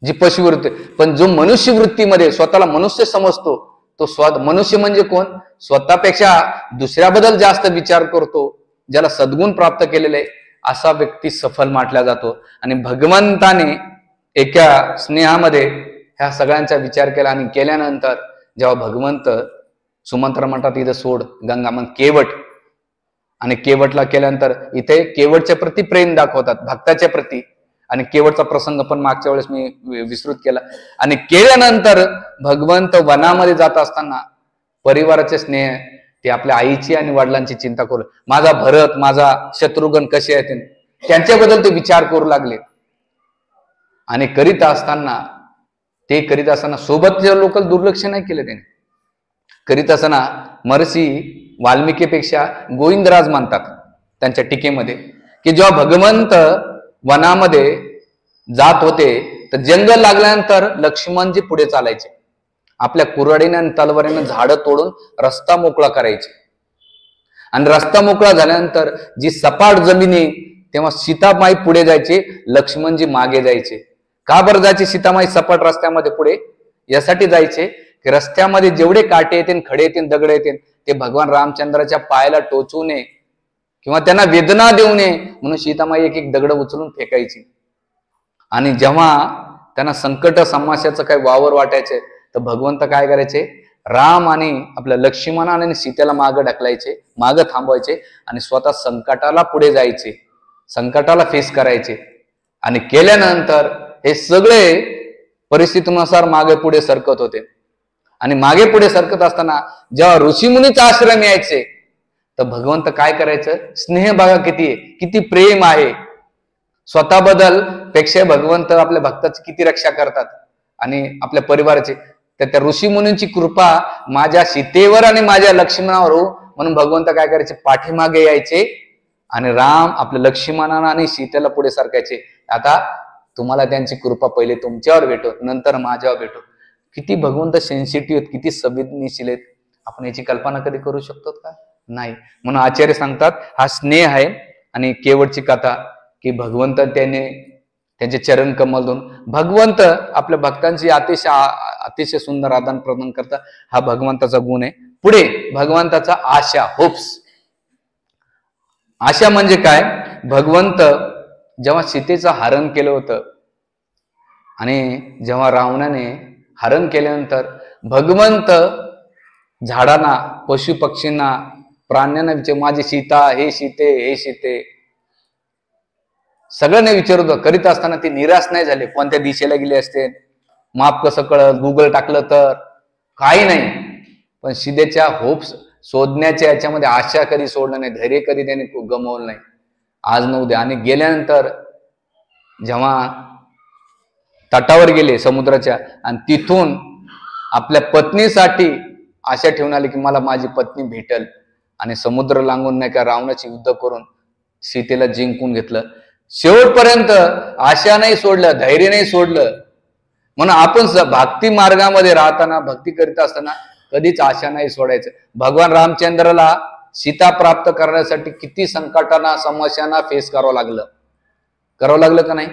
जी पशुवृत्ती. पण जो मनुष्य वृत्तीमध्ये स्वतःला मनुष्य समजतो, तो मनुष्य म्हणजे कोण? स्वतःपेक्षा दुसऱ्याबद्दल जास्त विचार करतो, ज्याला सद्गुण प्राप्त केलेले आहे, असा व्यक्ती सफल मानला जातो. आणि भगवंताने एका स्नेहामध्ये ह्या सगळ्यांचा विचार केला आणि केल्यानंतर जेव्हा भगवंत सुमंत्र म्हणतात इथं सोड गंगा, मग केवट, आणि केवटला केल्यानंतर इथे केवटच्या प्रती प्रेम दाखवतात, भक्ताच्या प्रती. आणि केवटचा प्रसंग पण मागच्या वेळेस मी विस्तृत केला. आणि केल्यानंतर भगवंत वनामध्ये जात असताना परिवाराचे स्नेह, ते आपल्या आईची आणि वडिलांची चिंता करू, माझा भरत, माझा शत्रुघ्न कसे आहेत त्यांच्याबद्दल ते विचार करू लागले. आणि करीत असताना सोबतच्या लोक दुर्लक्ष नाही केले त्यांनी. करीत असताना महर्षी वाल्मिकीपेक्षा गोविंदराज मानतात त्यांच्या टीकेमध्ये की जेव्हा भगवंत वनामध्ये जात होते तर जंगल लागल्यानंतर लक्ष्मणजी पुढे चालायचे, आपल्या कुऱ्हाडीने आणि तलवारीने झाडं तोडून रस्ता मोकळा करायचे. आणि रस्ता मोकळा झाल्यानंतर जी सपाट जमिनी, तेव्हा सीतामाई पुढे जायचे, लक्ष्मणजी मागे जायचे. का बरं जायचे सीतामाई सपाट रस्त्यामध्ये पुढे? यासाठी जायचे की रस्त्यामध्ये जेवढे काटे येतील, खडे येतील, दगड येतील, ते भगवान रामचंद्राच्या पायाला टोचू नये किंवा त्यांना वेदना देऊ नये म्हणून सीतामाई एक एक दगड उचलून फेकायची. आणि जेव्हा त्यांना संकट समस्याचं काही वावर वाटायचे तर भगवंत काय करायचे? राम आणि आपल्या लक्ष्मण आणि सीतेला मागं ढकलायचे, मागं थांबवायचे आणि स्वतः संकटाला पुढे जायचे, संकटाला फेस करायचे. आणि केल्यानंतर हे सगळे परिस्थितीनुसार मागे पुढे सरकत होते. आणि मागे पुढे सरकत असताना जेव्हा ऋषीमुनीचा आश्रम यायचे तर भगवंत काय करायचं? स्नेह बघा किती आहे, किती प्रेम आहे. स्वतःबद्दल पेक्षा भगवंत आपल्या भक्ताची किती रक्षा करतात आणि आपल्या परिवाराची. तर त्या ऋषीमुनींची कृपा माझ्या सीतेवर आणि माझ्या लक्ष्मणावर हो म्हणून भगवंत काय करायचे? पाठीमागे यायचे आणि राम आपल्या लक्ष्मणाला आणि सीतेला पुढे सरकायचे. आता तुम्हाला त्यांची कृपा पहिले तुमच्यावर भेटो, नंतर माझ्यावर भेटो. किती भगवंत सेन्सिटिव्ह आहेत, किती संवेदनशील आहेत, आपण याची कल्पना कधी करू शकतो का? नाही. म्हणून आचार्य सांगतात हा स्नेह आहे. आणि केवटची कथा की भगवंत त्यांचे चरण कमल धरून भगवंत आपल्या भक्तांची अतिशय सुंदर आदान प्रदान करतात. हा भगवंताचा गुण आहे. पुढे भगवंताचा आशा, होप्स. आशा म्हणजे काय? भगवंत जेव्हा सीतेचं हरण केलं होतं आणि जेव्हा रावणाने हरण केल्यानंतर भगवंत झाडांना, पशु पक्षींना, प्राण्यांना विचार, माझी सीता, हे सीते, हे सीते, सगळ्यांना विचारत करीत असताना ते निराश नाही झाले. कोणत्या दिशेला गेले असते, माप कसं कळत, गुगल टाकलं तर काही नाही. पण सीतेच्या होप्स शोधण्याच्या याच्यामध्ये आशा कधी सोडलं नाही, धैर्य कधी त्याने गमवलं नाही, आज न उद्या. आणि गेल्यानंतर जेव्हा तटावर गेले समुद्राच्या आणि तिथून आपल्या पत्नीसाठी आशा ठेवून आले की मला माझी पत्नी भेटल, आणि समुद्र लांगून नाही का रावणाची युद्ध करून सीतेला जिंकून घेतलं. शेवटपर्यंत आशा नाही सोडलं, धैर्य नाही सोडलं. म्हणून आपण भक्ती मार्गामध्ये राहताना, भक्ती करीत असताना कधीच आशा नाही सोडायचं. भगवान रामचंद्राला सीता प्राप्त करण्यासाठी किती संकटांना, समस्यांना फेस करावं लागलं का नाही?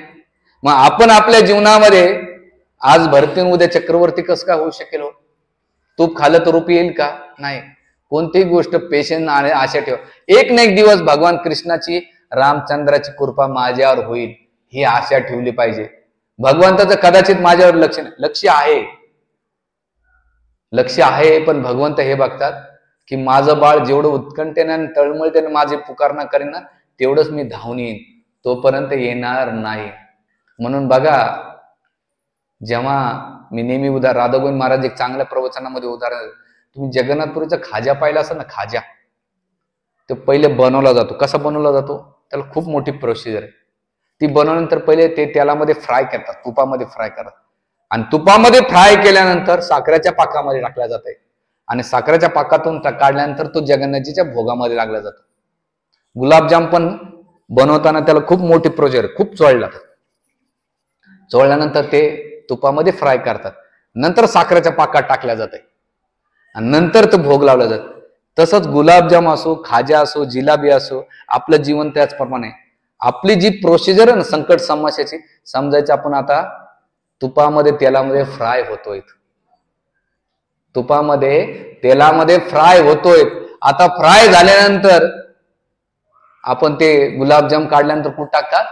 मग आपण आपल्या जीवनामध्ये आज भरती उद्या चक्रवर्ती कसं काय होऊ शकेल? तूप खाल्लं तर रूप येईल का? नाही. कोणतीही गोष्ट पेशन्स आणि आशा ठेवा. एक ना एक दिवस भगवान कृष्णाची, रामचंद्राची कृपा माझ्यावर होईल ही आशा ठेवली पाहिजे. भगवंताचं कदाचित माझ्यावर लक्ष आहे, पण भगवंत हे बघतात की माझं बाळ जेवढं उत्कंठेने आणि तळमळतेने माझी पुकारना करेन ना, तेवढंच मी धावून येईन, तोपर्यंत येणार नाही. म्हणून बघा, जेव्हा मी नेहमी राधागोविंद महाराज एक चांगल्या प्रवचनामध्ये उदाहरण, तुम्ही जगन्नाथपुरीचा खाजा पाहिला असेल ना, खाजा तो पहिले बनवला जातो. कसा बनवला जातो? त्याला खूप मोठी प्रोसिजर आहे. ती बनवल्यानंतर पहिले ते तेलामध्ये फ्राय करतात, तुपामध्ये फ्राय करतात, आणि तुपामध्ये फ्राय केल्यानंतर साखरेच्या पाकामध्ये टाकल्या जाते, आणि साखरेच्या पाकातून काढल्यानंतर तो जगन्नाथजीच्या भोगामध्ये लागला जातो. गुलाबजाम पण बनवताना त्याला खूप मोठी प्रोसिजर, खूप चोळलं जातात. चोळल्यानंतर ते तुपामध्ये फ्राय करतात, नंतर साखरेच्या पाकात टाकल्या जाते, आणि नंतर तो भोग लावला जातो. तसंच गुलाबजाम असो, खाजा असो, जिलाबी असो, आपलं जीवन त्याचप्रमाणे. आपली जी प्रोसिजर आहे ना संकट समस्याची, समजायचं आपण आता तुपामध्ये तेलामध्ये फ्राय होतोय, तुपामध्ये तेलामध्ये फ्राय होतोय. आता फ्राय झाल्यानंतर आपण ते गुलाबजाम काढल्यानंतर कुठं टाकतात?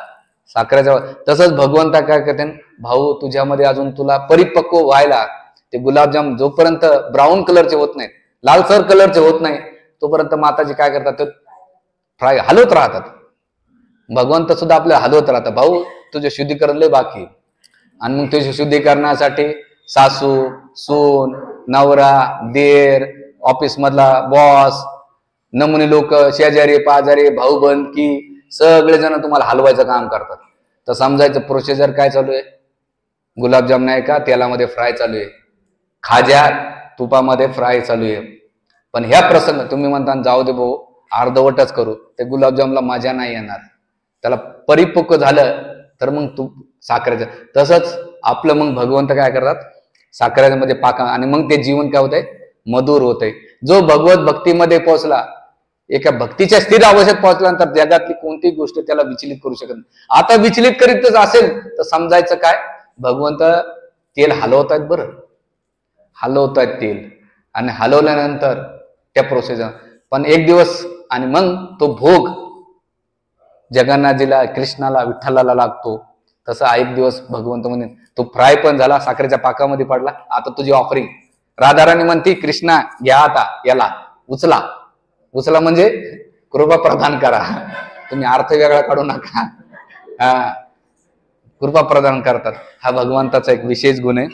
साखरेच्या. तसंच भगवंता काय करते, भाऊ तुझ्यामध्ये अजून तुला परिपक्व व्हायला ते गुलाबजाम जोपर्यंत ब्राऊन कलरचे होत नाहीत, लालसर कलरचे होत नाही, तोपर्यंत माताजी काय करतात? ते फ्राय हलवत राहतात. भगवंत सुद्धा आपल्या हलवत राहतात, भाऊ तुझे शुद्धीकरण लय बाकी. आणि मग तुझे शुद्धीकरणासाठी सासू, सून, नवरा, देर, ऑफिस मधला बॉस, नमुने लोक, शेजारी पाजारी, भाऊ बंधकी, सगळेजण तुम्हाला हलवायचं काम करतात. तर समजायचं प्रोसिजर काय चालू आहे? गुलाबजाम नाही का तेलामध्ये फ्राय चालू आहे, खाजा तुपामध्ये फ्राय चालू आहे. पण ह्या प्रसंग तुम्ही म्हणता जाऊ दे भाऊ अर्धवटच करू, ते गुलाबजामला मजा नाही येणार, त्याला परिपक्व झालं तर मग तूप साखरेचं. तसंच आपलं मग भगवंत काय करतात? साखरेच्या मध्ये पाका, आणि मग ते जीवन काय होतंय? मधुर होतंय. जो भगवत भक्तीमध्ये पोहोचला, एका भक्तीच्या स्थिर अवस्थेत पोहोचल्यानंतर जगातली कोणतीही गोष्ट त्याला विचलित करू शकत नाही. आता विचलित करीतच असेल तर समजायचं काय? भगवंत तेल हलवतायत, बरं हलवतायत तेल, आणि हलवल्यानंतर त्या प्रोसेस पण एक दिवस, आणि मग तो भोग जगन्नाथजीला, कृष्णाला, विठ्ठलाला लागतो. तसा एक दिवस भगवंत म्हणे तो फ्राय पण झाला, साखरेच्या पाकामध्ये पडला, आता तुझी ऑफरिंग. राधाराणी म्हणती कृष्णा घ्या आता याला, उचला. उचला म्हणजे कृपा प्रदान करा, तुम्ही अर्थ वेगळा काढू नका. कृपा प्रदान करतात, हा भगवंताचा एक विशेष गुण आहे.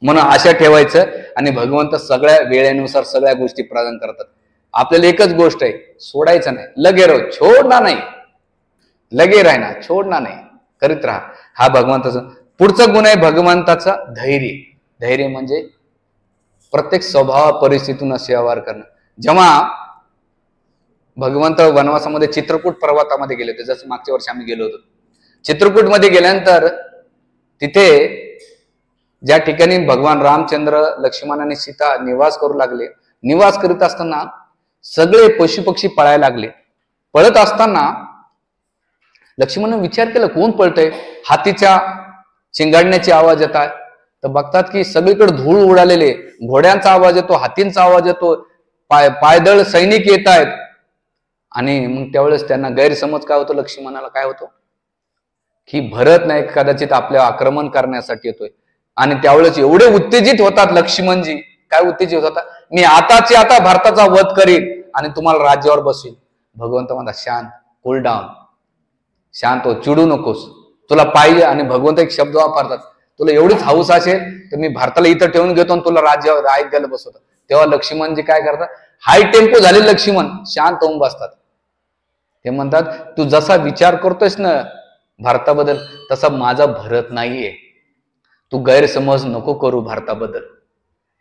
म्हणून आशा ठेवायचं, आणि भगवंत सगळ्या वेळेनुसार सगळ्या गोष्टी प्रदान करतात. आपल्याला एकच गोष्ट आहे, सोडायचं नाही, लगे राहू, छोडणार नाही, लगे राहणार, छोडणार नाही, करीत राहा. हा भगवंताचा पुढचा गुण आहे, भगवंताचा धैर्य. धैर्य म्हणजे प्रत्येक स्वभाव परिस्थितीतून असे व्यवहार करणं. जेव्हा भगवंत वनवासामध्ये चित्रकूट पर्वतामध्ये गेले होते, जसं मागच्या वर्षी आम्ही गेलो होतो, चित्रकूटमध्ये गेल्यानंतर तिथे ज्या ठिकाणी भगवान रामचंद्र, लक्ष्मण आणि सीता निवास करू लागले, निवास करीत असताना सगळे पशु पक्षी पळायला लागले. पळत असताना लक्ष्मणाने विचार केला, कोण पळतंय? हातीच्या चिंगाडण्याचे आवाज येतात. तर बघतात की सगळीकडे धूळ उडालेले, घोड्यांचा आवाज येतो, हातींचा आवाज येतो, पायदळ सैनिक येत आहेत. आणि मग त्यावेळेस त्यांना गैरसमज काय होतो? लक्ष्मणाला काय होतो की भरत नाही कदाचित आपल्या आक्रमण करण्यासाठी येतोय. आणि त्यावेळेस एवढे उत्तेजित होतात लक्ष्मणजी, काय उत्तेजित होतात? मी आताची आता भारताचा वध करीन आणि तुम्हाला राज्यावर बसवीन. भगवंत म्हणतात शांत, कूल डाऊन, शांत हो, चिडू नकोस, तुला पाहिजे. आणि भगवंत एक शब्द वापरतात, तुला एवढीच हौस असेल तर मी भारताला इथं ठेवून घेतो आणि तुला राज्यावर अयोध्याला बसवतो. तेव्हा लक्ष्मणजी काय करतात? हाय टेम्पो झाले लक्ष्मण शांत होऊन बसतात. ते म्हणतात तू जसा विचार करतोयस ना भारताबद्दल, तसा माझा भरत नाहीये, तू गैरसमज नको करू भारताबद्दल.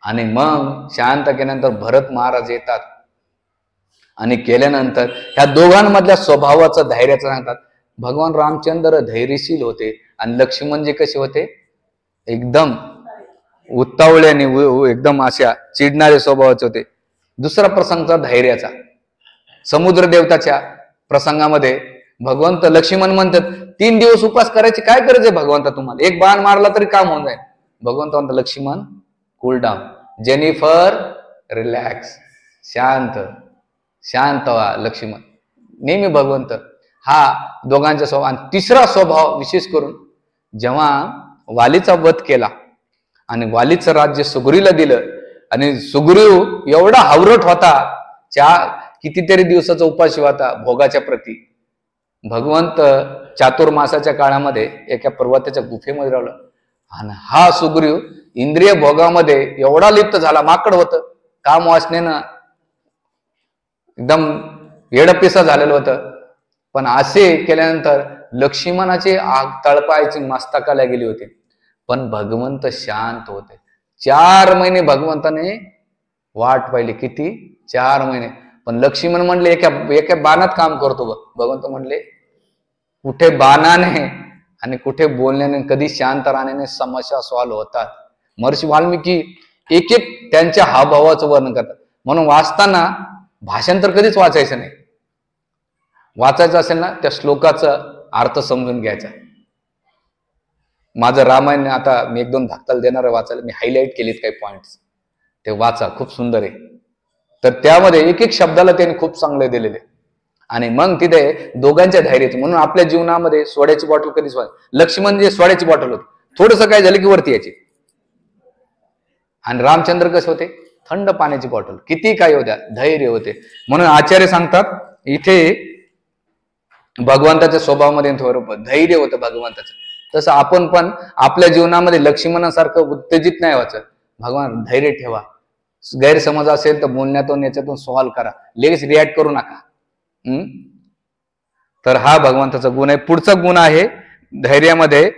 आणि मग शांत केल्यानंतर भरत महाराज येतात, आणि केल्यानंतर ह्या दोघांमधल्या स्वभावाचं, धैर्याचं सांगतात. भगवान रामचंद्र धैर्यशील होते, आणि लक्ष्मणजी कसे होते? एकदम उत्तावळ्याने, एकदम अशा चिडणारे स्वभावाचे होते. दुसरा प्रसंगचा धैर्याचा, समुद्र देवताच्या प्रसंगामध्ये भगवंत लक्ष्मण म्हणतात 3 दिवस उपवास करायचे, काय करायचे भगवंता तुम्हाला? एक बाण मारला तरी काम होऊन जाईल. भगवंत म्हणतात Lakshman cool down, Jennifer relax, शांत शांत व्हा. लक्ष्मण नेहमी भगवंत हा दोघांचा स्वभाव. आणि तिसरा स्वभाव विशेष करून जेव्हा वालीचा वध केला आणि वालीचं राज्य सुग्रीला दिलं, आणि सुग्रीव एवढा हावरट होता, कितीतरी दिवसाचा उपाशी होता भोगाच्या प्रती. भगवंत चातुर्मासाच्या काळामध्ये एका पर्वताच्या गुफेमध्ये राहिला आणि हा सुग्रीव इंद्रिय भोगामध्ये एवढा लिप्त झाला, माकड होतं, काम वासनेनं एकदम येडपिसा झालेलं होतं. पण असे केल्यानंतर लक्ष्मणाचे आग तळपायची मस्तकाला गेली होती, पण भगवंत शांत होते. 4 महिने भगवंताने वाट पाहिली. किती? 4 महिने. पण लक्ष्मण म्हणले एका बाणात काम करतो. भगवंत म्हणले कुठे बाणाने आणि कुठे बोलण्याने, कधी शांत राहण्याने समस्या सॉल्व्ह होतात. महर्षी वाल्मिकी एक एक त्यांच्या हावभावाचं वर्णन करतात. म्हणून वाचताना भाषांतर कधीच वाचायचं नाही. वाचायचं असेल ना, त्या श्लोकाचा अर्थ समजून घ्यायचा. माझं रामायण आता मी 1-2 भक्ताला देणार आहे वाचायला. मी हायलाइट केलीत काही पॉइंट्स, ते वाचा, खूप सुंदर आहे. तर त्यामध्ये एक एक शब्दाला त्यांनी खूप चांगले दिलेले. आणि मग तिथे दोघांच्या धैर्याचं. म्हणून आपल्या जीवनामध्ये सोड्याची बॉटल कधीच लक्ष्मण जे सोड्याची बॉटल होती, थोडंसं काय झालं की वरती यायची. आणि रामचंद्र कसे होते? थंड पाण्याची बॉटल. किती काय होत्या, धैर्य होते. म्हणून आचार्य सांगतात इथे भगवंताच्या स्वभावामध्ये थोडं धैर्य होतं भगवंताचं. तसं आपण पण आपल्या जीवनामध्ये लक्ष्मणासारखं उत्तेजित नाही व्हायचं. भगवान धैर्य ठेवा. गैरसमज असेल तर बोलण्यातून याच्यातून सॉल्व्ह करा, लगेच रिॲक्ट करू नका. तर हा भगवंताचा गुण आहे. पुढचा गुण आहे धैर्यामध्ये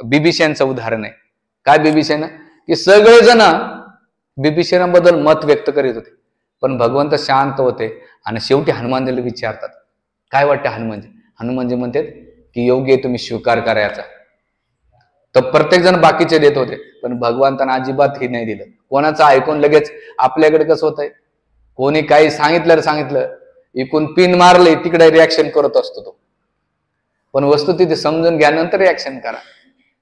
बिभीषणाचं उदाहरण आहे. काय बिभीषण? की सगळेजण बिभीषणाबद्दल मत व्यक्त करीत होते, पण भगवंत शांत होते. आणि शेवटी हनुमानजीला विचारतात काय वाटतं हनुमानजी? हनुमानजी म्हणतात की योग्य तुम्ही स्वीकार करायचा. तर प्रत्येक जण बाकीचे देत होते, पण भगवंतांना अजिबात हे नाही दिलं. कोणाचं ऐकून लगेच आपल्याकडे कसं होतंय, कोणी काही सांगितलं इकून पिन मारले तिकडे रिॲक्शन करत असतो तो. पण वस्तू तिथे समजून घ्या, नंतर रिॲक्शन करा.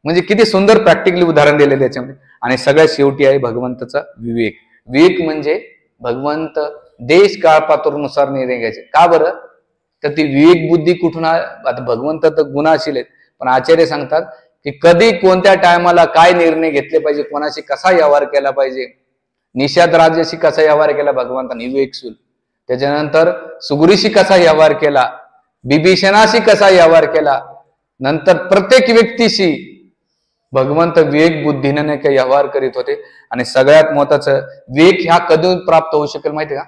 म्हणजे किती सुंदर प्रॅक्टिकली उदाहरण दिले त्याच्यामध्ये. आणि सगळ्यात शेवटी आहे भगवंताचा विवेक. विवेक म्हणजे भगवंत देश काळ पात्रानुसार निर्णय घ्यायचे. का बरं? तर ती विवेक बुद्धी कुठून? आता भगवंत तर गुणाशील आहेत, पण आचार्य सांगतात की कधी कोणत्या टायमाला काय निर्णय घेतले पाहिजे, कोणाशी कसा व्यवहार केला पाहिजे. निषाद राजाशी कसा व्यवहार केला भगवंतांनी, विवेकशील. त्याच्यानंतर सुग्रीशी कसा व्यवहार केला, बिभीषणाशी कसा व्यवहार केला. नंतर प्रत्येक व्यक्तीशी भगवंत विवेक बुद्धीने काही व्यवहार करीत होते. आणि सगळ्यात महत्वाचं विवेक ह्या कधी प्राप्त होऊ शकेल माहिती का?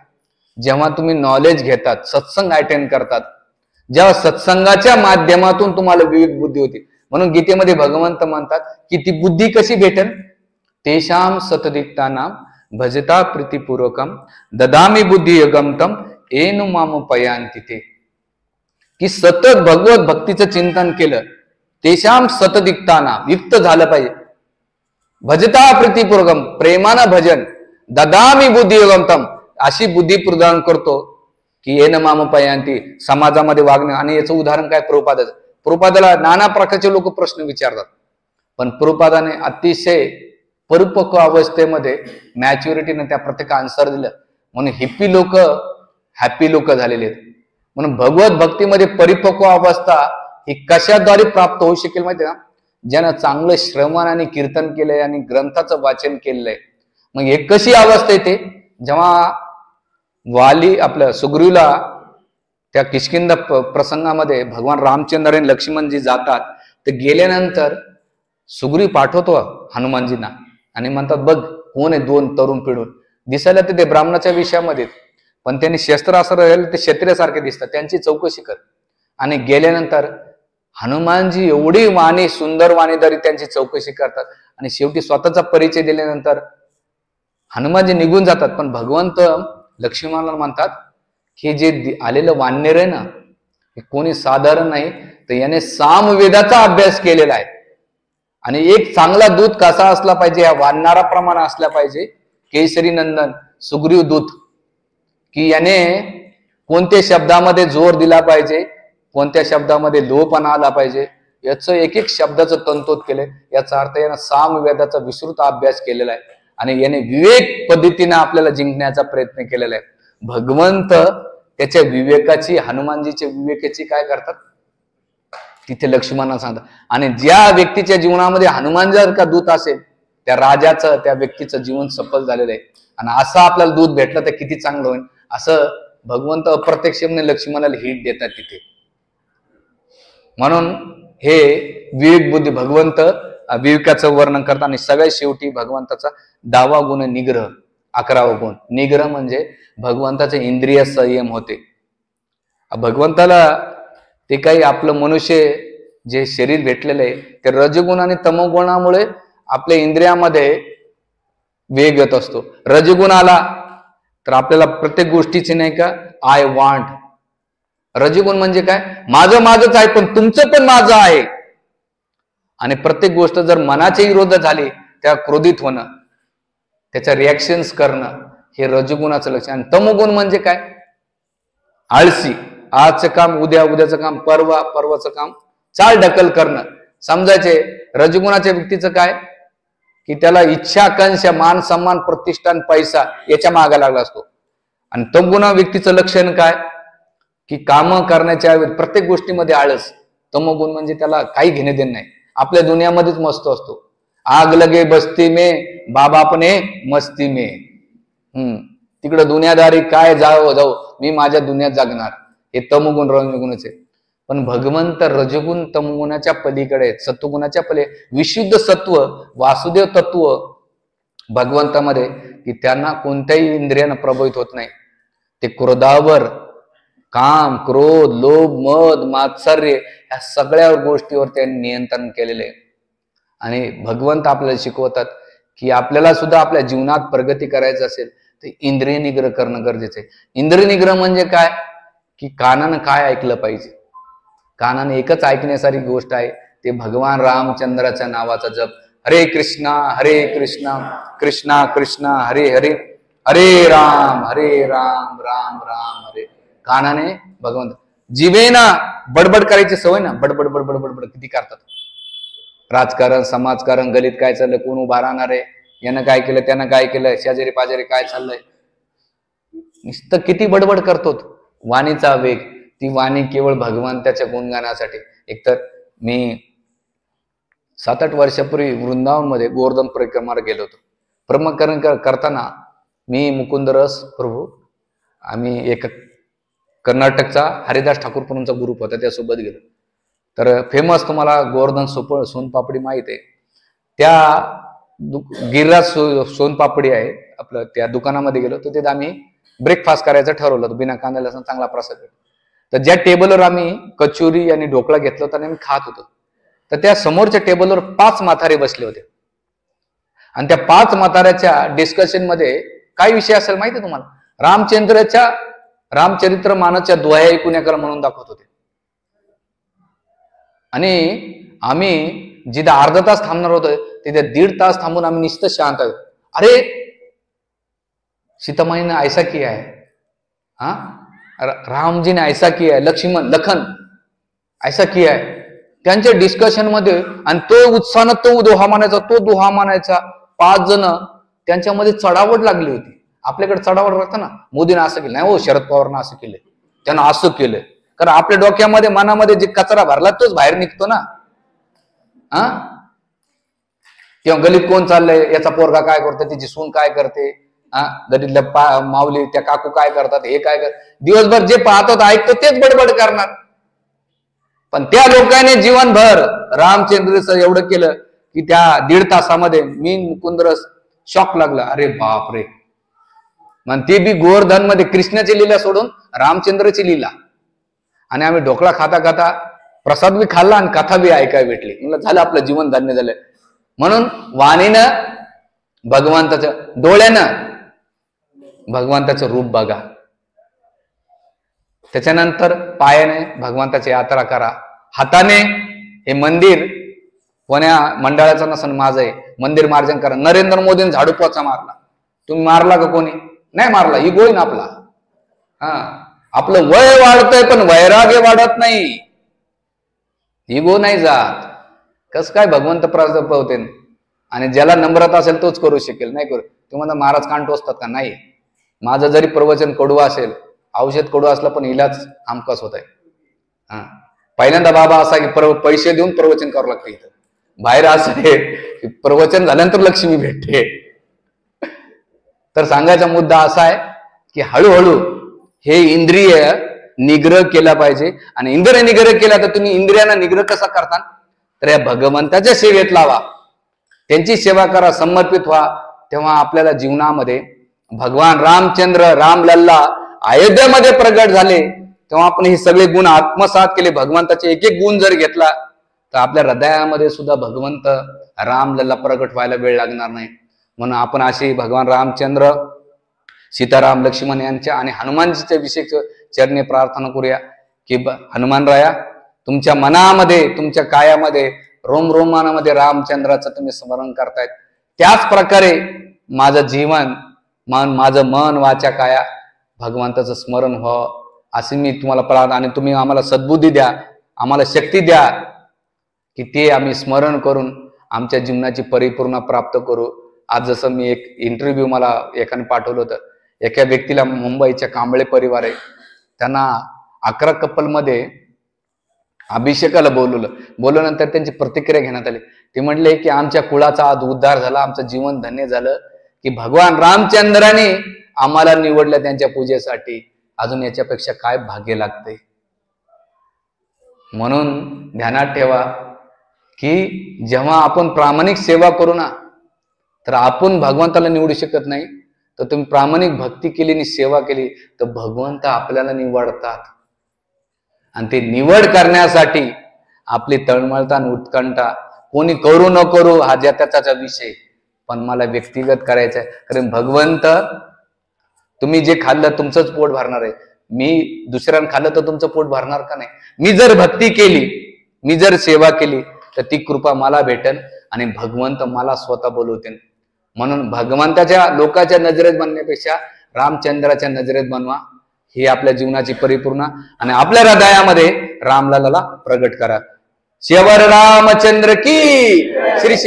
जेव्हा तुम्ही नॉलेज घेतात, सत्संग अटेंड करतात, जेव्हा सत्संगाच्या माध्यमातून तुम्हाला विवेक बुद्धी होती. म्हणून गीतेमध्ये भगवंत म्हणतात की ती बुद्धी कशी भेटेल? तेषाम सतदिक्तानाम भजता प्रीतिपूर्वकम ददामी बुद्धी योगमतम येनु माम पयांती ते. की सतत भगवत भक्तीचं चिंतन केलं, तेषाम सतदिक्तानाम युक्त झालं पाहिजे. भजता प्रीतिपूर्वकम प्रेमानं भजन, ददामी बुद्धी योगमतम अशी बुद्धी प्रदान करतो की येन माम पयांती समाजामध्ये वागणं. आणि याचं उदाहरण काय? प्रभुपादाला नाना प्रकारचे लोक प्रश्न विचारतात, पण प्रभुपादाने अतिशय परिपक्व अवस्थेमध्ये मॅच्युरिटीने त्या प्रत्येक आन्सर दिलं. म्हणून हॅपी लोक झालेले आहेत. म्हणून भगवत भक्तीमध्ये परिपक्व अवस्था ही कशाद्वारे प्राप्त होऊ शकेल माहिती का? ज्यानं चांगलं श्रवण आणि कीर्तन केलंय आणि ग्रंथाचं वाचन केलंय. मग हे कशी अवस्था येते? जेव्हा वाली आपल्या सुग्रीवला त्या किष्किंध प्रसंगामध्ये भगवान रामचंद्र आणि लक्ष्मणजी जातात, तर गेल्यानंतर सुग्रीव पाठवतो हनुमानजींना आणि म्हणतात बघ कोण आहे 2 तरुण पिढून. दिसायला ते ब्राह्मणाच्या विषयामध्ये, पण त्यांनी शस्त्र असं राहिले ते क्षत्रियासारखे दिसतात, त्यांची चौकशी कर. आणि गेल्यानंतर हनुमानजी एवढी वाणी, सुंदर वाणीदारी त्यांची चौकशी करतात. आणि शेवटी स्वतःचा परिचय दिल्यानंतर हनुमानजी निघून जातात. पण भगवंत लक्ष्मणाला म्हणतात की जे आलेलं वानर आहे ना, हे कोणी साधारण नाही, तर याने सामवेदाचा अभ्यास केलेला आहे. आणि एक चांगला दूत कसा असला पाहिजे, या वानराप्रमाणे असला पाहिजे, केसरी नंदन सुग्रीव दूत, की याने कोणत्या शब्दामध्ये जोर दिला पाहिजे, कोणत्या शब्दामध्ये लोपणा आला पाहिजे, याचं एक एक शब्दाचं तंतोत केलंय. याचा अर्थ यानं सामवेदाचा विस्तृत अभ्यास केलेला आहे आणि याने विवेक पद्धतीने आपल्याला जिंकण्याचा प्रयत्न केलेला आहे. भगवंत त्याच्या विवेकाची, हनुमानजीच्या विवेकाची काय करतात तिथे लक्ष्मणाला सांगतात. आणि ज्या व्यक्तीच्या जीवनामध्ये हनुमान जर का दूत असेल त्या राजाचं, त्या व्यक्तीचं जीवन सफल झालेलं आहे. आणि असं आपल्याला दूध भेटलं तर किती चांगलं होईल. असं भगवंत अप्रत्यक्षपणे लक्ष्मणाला हिट देतात तिथे. म्हणून हे विवेक बुद्धी भगवंत विवेकाचं वर्णन करतात. आणि सगळ्यात शेवटी भगवंताचा 10वा गुण निग्रह, 11वा गुण निग्रह म्हणजे भगवंताचे इंद्रिय संयम होते. भगवंताला ते काही आपलं मनुष्य जे शरीर भेटलेलं आहे ते रजगुण आणि तमोगुणामुळे आपल्या इंद्रियामध्ये वेग येत असतो. रजगुण आला तर आपल्याला प्रत्येक गोष्टीचे नाही का आय वांट. रजगुण म्हणजे काय, माझंच आहे पण तुमचं पण माझं आहे. आणि प्रत्येक गोष्ट जर मनाचे विरोध झाली त्या क्रोधित होणं, त्याच्या रिॲक्शन्स करणं, हे रजगुणाचं लक्षण. आणि तमोगुण म्हणजे काय, आळसी, आजचं काम उद्या, उद्याचं काम परवा, परवाचं काम चाल ढकल करणं. समजायचे रजगुणाच्या व्यक्तीचं काय की त्याला इच्छा, आकांक्षा, मान सन्मान, प्रतिष्ठान, पैसा याच्या मागे लागला असतो. आणि तमगुणा व्यक्तीचं लक्षण काय की काम करण्याच्या प्रत्येक गोष्टीमध्ये आळस. तमोगुण म्हणजे त्याला काही घेणे देणे नाही, आपल्या दुनियामध्येच मस्त असतो. आग लगे बस्ती में बाबा अपने मस्ती में. तिकडे दुनियादारी काय जाओ जाऊ, मी माझ्या दुनियात जगणार. हे तमोगुण रजगुणाचे. पण भगवंत रजगुण तमगुणाच्या पलीकडे, सत्वगुणाच्या पलीकडे विशुद्ध सत्व, वासुदेव तत्व भगवंतामध्ये की त्यांना कोणत्याही इंद्रियानं प्रभावित होत नाही. ते क्रोधावर, काम, क्रोध, लोभ, मद, मात्सर्य या सगळ्या गोष्टीवर त्यांनी नियंत्रण केलेले आहे. आणि भगवंत आपल्याला शिकवतात की आपल्याला सुद्धा आपल्या जीवनात प्रगती करायचं असेल तर इंद्रिय निग्रह करणं गरजेचं आहे. इंद्रिय निग्रह म्हणजे काय की कानानं काय ऐकलं पाहिजे. कानाने एकच ऐकण्यासारखी गोष्ट आहे, ते भगवान रामचंद्राच्या नावाचा जप. हरे कृष्णा कृष्णा कृष्णा हरे हरे, हरे राम राम राम हरे. कानाने भगवंत. जिभेना बडबड करायची सवय ना, बडबड बडबड बडबड किती करतात. राजकारण, समाजकारण, गलीत काय चाललंय, कोण उभा राहणार आहे, यानं काय केलं, त्यानं काय केलं, शेजारी पाजारी काय चाललंय, नुसतं किती बडबड करतो. वाणीचा वेग, ती वाणी केवळ भगवंताच्या गुणगानासाठी. एकतर मी 7-8 वर्षापूर्वी वृंदावन मध्ये गोवर्धन परिक्रमाला गेलो होतो. ब्रह्मकरण करताना मी, मुकुंदरस प्रभू, आम्ही एक कर्नाटकचा हरिदास ठाकूरपूरचा ग्रुप होता, त्यासोबत गेलो. तर फेमस तुम्हाला गोवर्धन सोनपापडी माहित आहे, त्या गिरिराज सोनपापडी आहे आपलं, त्या दुकानामध्ये गेलो. तर तिथे आम्ही ब्रेकफास्ट करायचं ठरवलं होतं, बिना कांदा लसूण चांगला प्रसाद. तर ज्या टेबलवर आम्ही कचोरी आणि ढोकळा घेतला होता आणि आम्ही खात होतो, तर त्या समोरच्या टेबलवर 5 म्हातारे बसले होते. आणि त्या 5 म्हाताऱ्याच्या डिस्कशन मध्ये काय विषय असेल माहिती तुम्हाला, रामचंद्राच्या रामचरित्र मानसच्या दोहा ऐकून म्हणून दाखवत होते. आणि आम्ही जिथे अर्धा तास थांबणार होतो तिथे 1.5 तास थांबून आम्ही नुसतं शांत आहे. अरे सीतामाईने ऐसा किया है, राम जी ने ऐसा किया है, लखन ऐसा किया है. त्यांच्या डिस्कशन मध्ये, आणि तो उत्साहानं तो दोहा मानायचा. 5 जण त्यांच्यामध्ये चढावट लागली होती. आपल्याकडे चढावट राहतं ना, मोदीनं असं केलं नाही, हो शरद पवारनं असं केलं, त्यानं असं केलं. कारण आपल्या डोक्यामध्ये, मनामध्ये जे कचरा भरला तोच बाहेर निघतो ना. किंवा गलीत कोण चाललंय, याचा पोरगा काय करतो, त्याची सून काय करते, गलीतल्या माऊली त्या काकू काय करतात, हे काय करतात, दिवसभर जे पाहतो ऐकतो तेच बडबड करणार. पण त्या लोकांनी जीवनभर रामचंद्रचं एवढं केलं की त्या 1.5 तासामध्ये मी, मुकुंदरस शॉक लागला. अरे बाप रे. मग ते बी गोवर्धन मध्ये कृष्णाची लीला सोडून रामचंद्रची लीला. आणि आम्ही ढोकळा खाता खाता प्रसाद बी खाल्ला आणि कथा बी ऐकायला भेटली. म्हणलं झालं, आपलं जीवन धन्य झालं. म्हणून वाणीनं भगवंताचं, डोळ्यानं भगवंताचं रूप बघा, त्याच्यानंतर पायाने भगवंताची यात्रा करा, हाताने हे मंदिर कोण्या मंडळाचं नसन, माझं आहे, मंदिर मार्जन करा. नरेंद्र मोदीने झाडू पोचा मारला, तुम्ही मारला का? कोणी नाही मारला. इगो आहे ना आपला. आपलं वय वाढतंय पण वैराग्य वाढत नाही, इगो नाही जात. कस काय भगवंत प्राप्त होते. आणि ज्याला नम्रता असेल तोच करू शकेल, नाही करू. तुम्हाला महाराज कांटो असतात का? नाही. माझं जरी प्रवचन कडू असेल, औषध कडू असलं, पण इलाज आमकाच होत आहे. पहिल्यांदा बाबा असा की पैसे देऊन प्रवचन करावं लागतं. इथं बाहेर असं आहे प्रवचन झाल्यानंतर लक्ष्मी भेटते. तर सांगायचा मुद्दा असा आहे की हळूहळू हे इंद्रिय निग्रह केला पाहिजे. आणि इंद्रिय निग्रह केला तर तुम्ही इंद्रियांना निग्रह कसा करता, तर या भगवंताच्या सेवेत लावा, त्यांची सेवा करा, समर्पित व्हा. तेव्हा आपल्याला जीवनामध्ये भगवान रामचंद्र रामलल्ला अयोध्येमध्ये प्रगट झाले, तेव्हा आपण हे सगळे गुण आत्मसात केले. भगवंताचे एक एक गुण जर घेतला तर आपल्या हृदयामध्ये सुद्धा भगवंत रामलल्ला प्रगट व्हायला वेळ लागणार नाही. म्हणून आपण अशी भगवान रामचंद्र, सीताराम, लक्ष्मण यांच्या आणि हनुमानजीच्या विशेष चरणी प्रार्थना करूया की हनुमान राया, तुमच्या मनामध्ये, तुमच्या कायामध्ये, रोमरोमानामध्ये रामचंद्राचं तुम्ही स्मरण करतायत. त्याच प्रकारे माझं जीवन, माझं मन, वाचा, काया भगवंताचं स्मरण व्हावं असे मी तुम्हाला प्रार्थना. आणि तुम्ही आम्हाला सद्बुद्धी द्या, आम्हाला शक्ती द्या की ते आम्ही स्मरण करून आमच्या जीवनाची परिपूर्ण प्राप्त करू. आज जसं मी एक इंटरव्ह्यू मला एकाने पाठवलं होतं, एका व्यक्तीला मुंबईच्या कांबळे परिवार आहे, त्यांना 11 कपलमध्ये अभिषेकाला बोलवल्यानंतर त्यांची प्रतिक्रिया घेण्यात आली. ते म्हणले की आमच्या कुळाचा आज उद्धार झाला, आमचं जीवन धन्य झालं की भगवान रामचंद्राने आम्हाला निवडलं त्यांच्या पूजेसाठी. अजून याच्यापेक्षा काय भाग्य लागते. म्हणून ध्यानात ठेवा की जेव्हा आपण प्रामाणिक सेवा करू ना, तर आपण भगवंताला निवडू शकत नाही. तर तुम्ही प्रामाणिक भक्ती केली आणि सेवा केली तर भगवंत आपल्याला निवडतात. आणि ते निवड करण्यासाठी आपली तळमळता आणि उत्कंठा, कोणी करू न करू हा ज्या त्याचा विषय, पण मला व्यक्तिगत करायचं आहे. कारण भगवंत, तुम्ही जे खाल्लं तुमचंच पोट भरणार आहे. मी दुसऱ्यानं खाल्लं तर तुमचं पोट भरणार का नाही. मी जर भक्ती केली, मी जर सेवा केली तर ती कृपा मला भेटेल आणि भगवंत मला स्वतः बोलवतील. म्हणून भगवंताच्या लोकांच्या नजरेत बनण्यापेक्षा रामचंद्राच्या नजरेत बनवा. ही आपल्या जीवनाची परिपूर्ण आणि आपल्या हृदयामध्ये रामलल्लाला प्रगट करा. शेवर रामचंद्र की श्री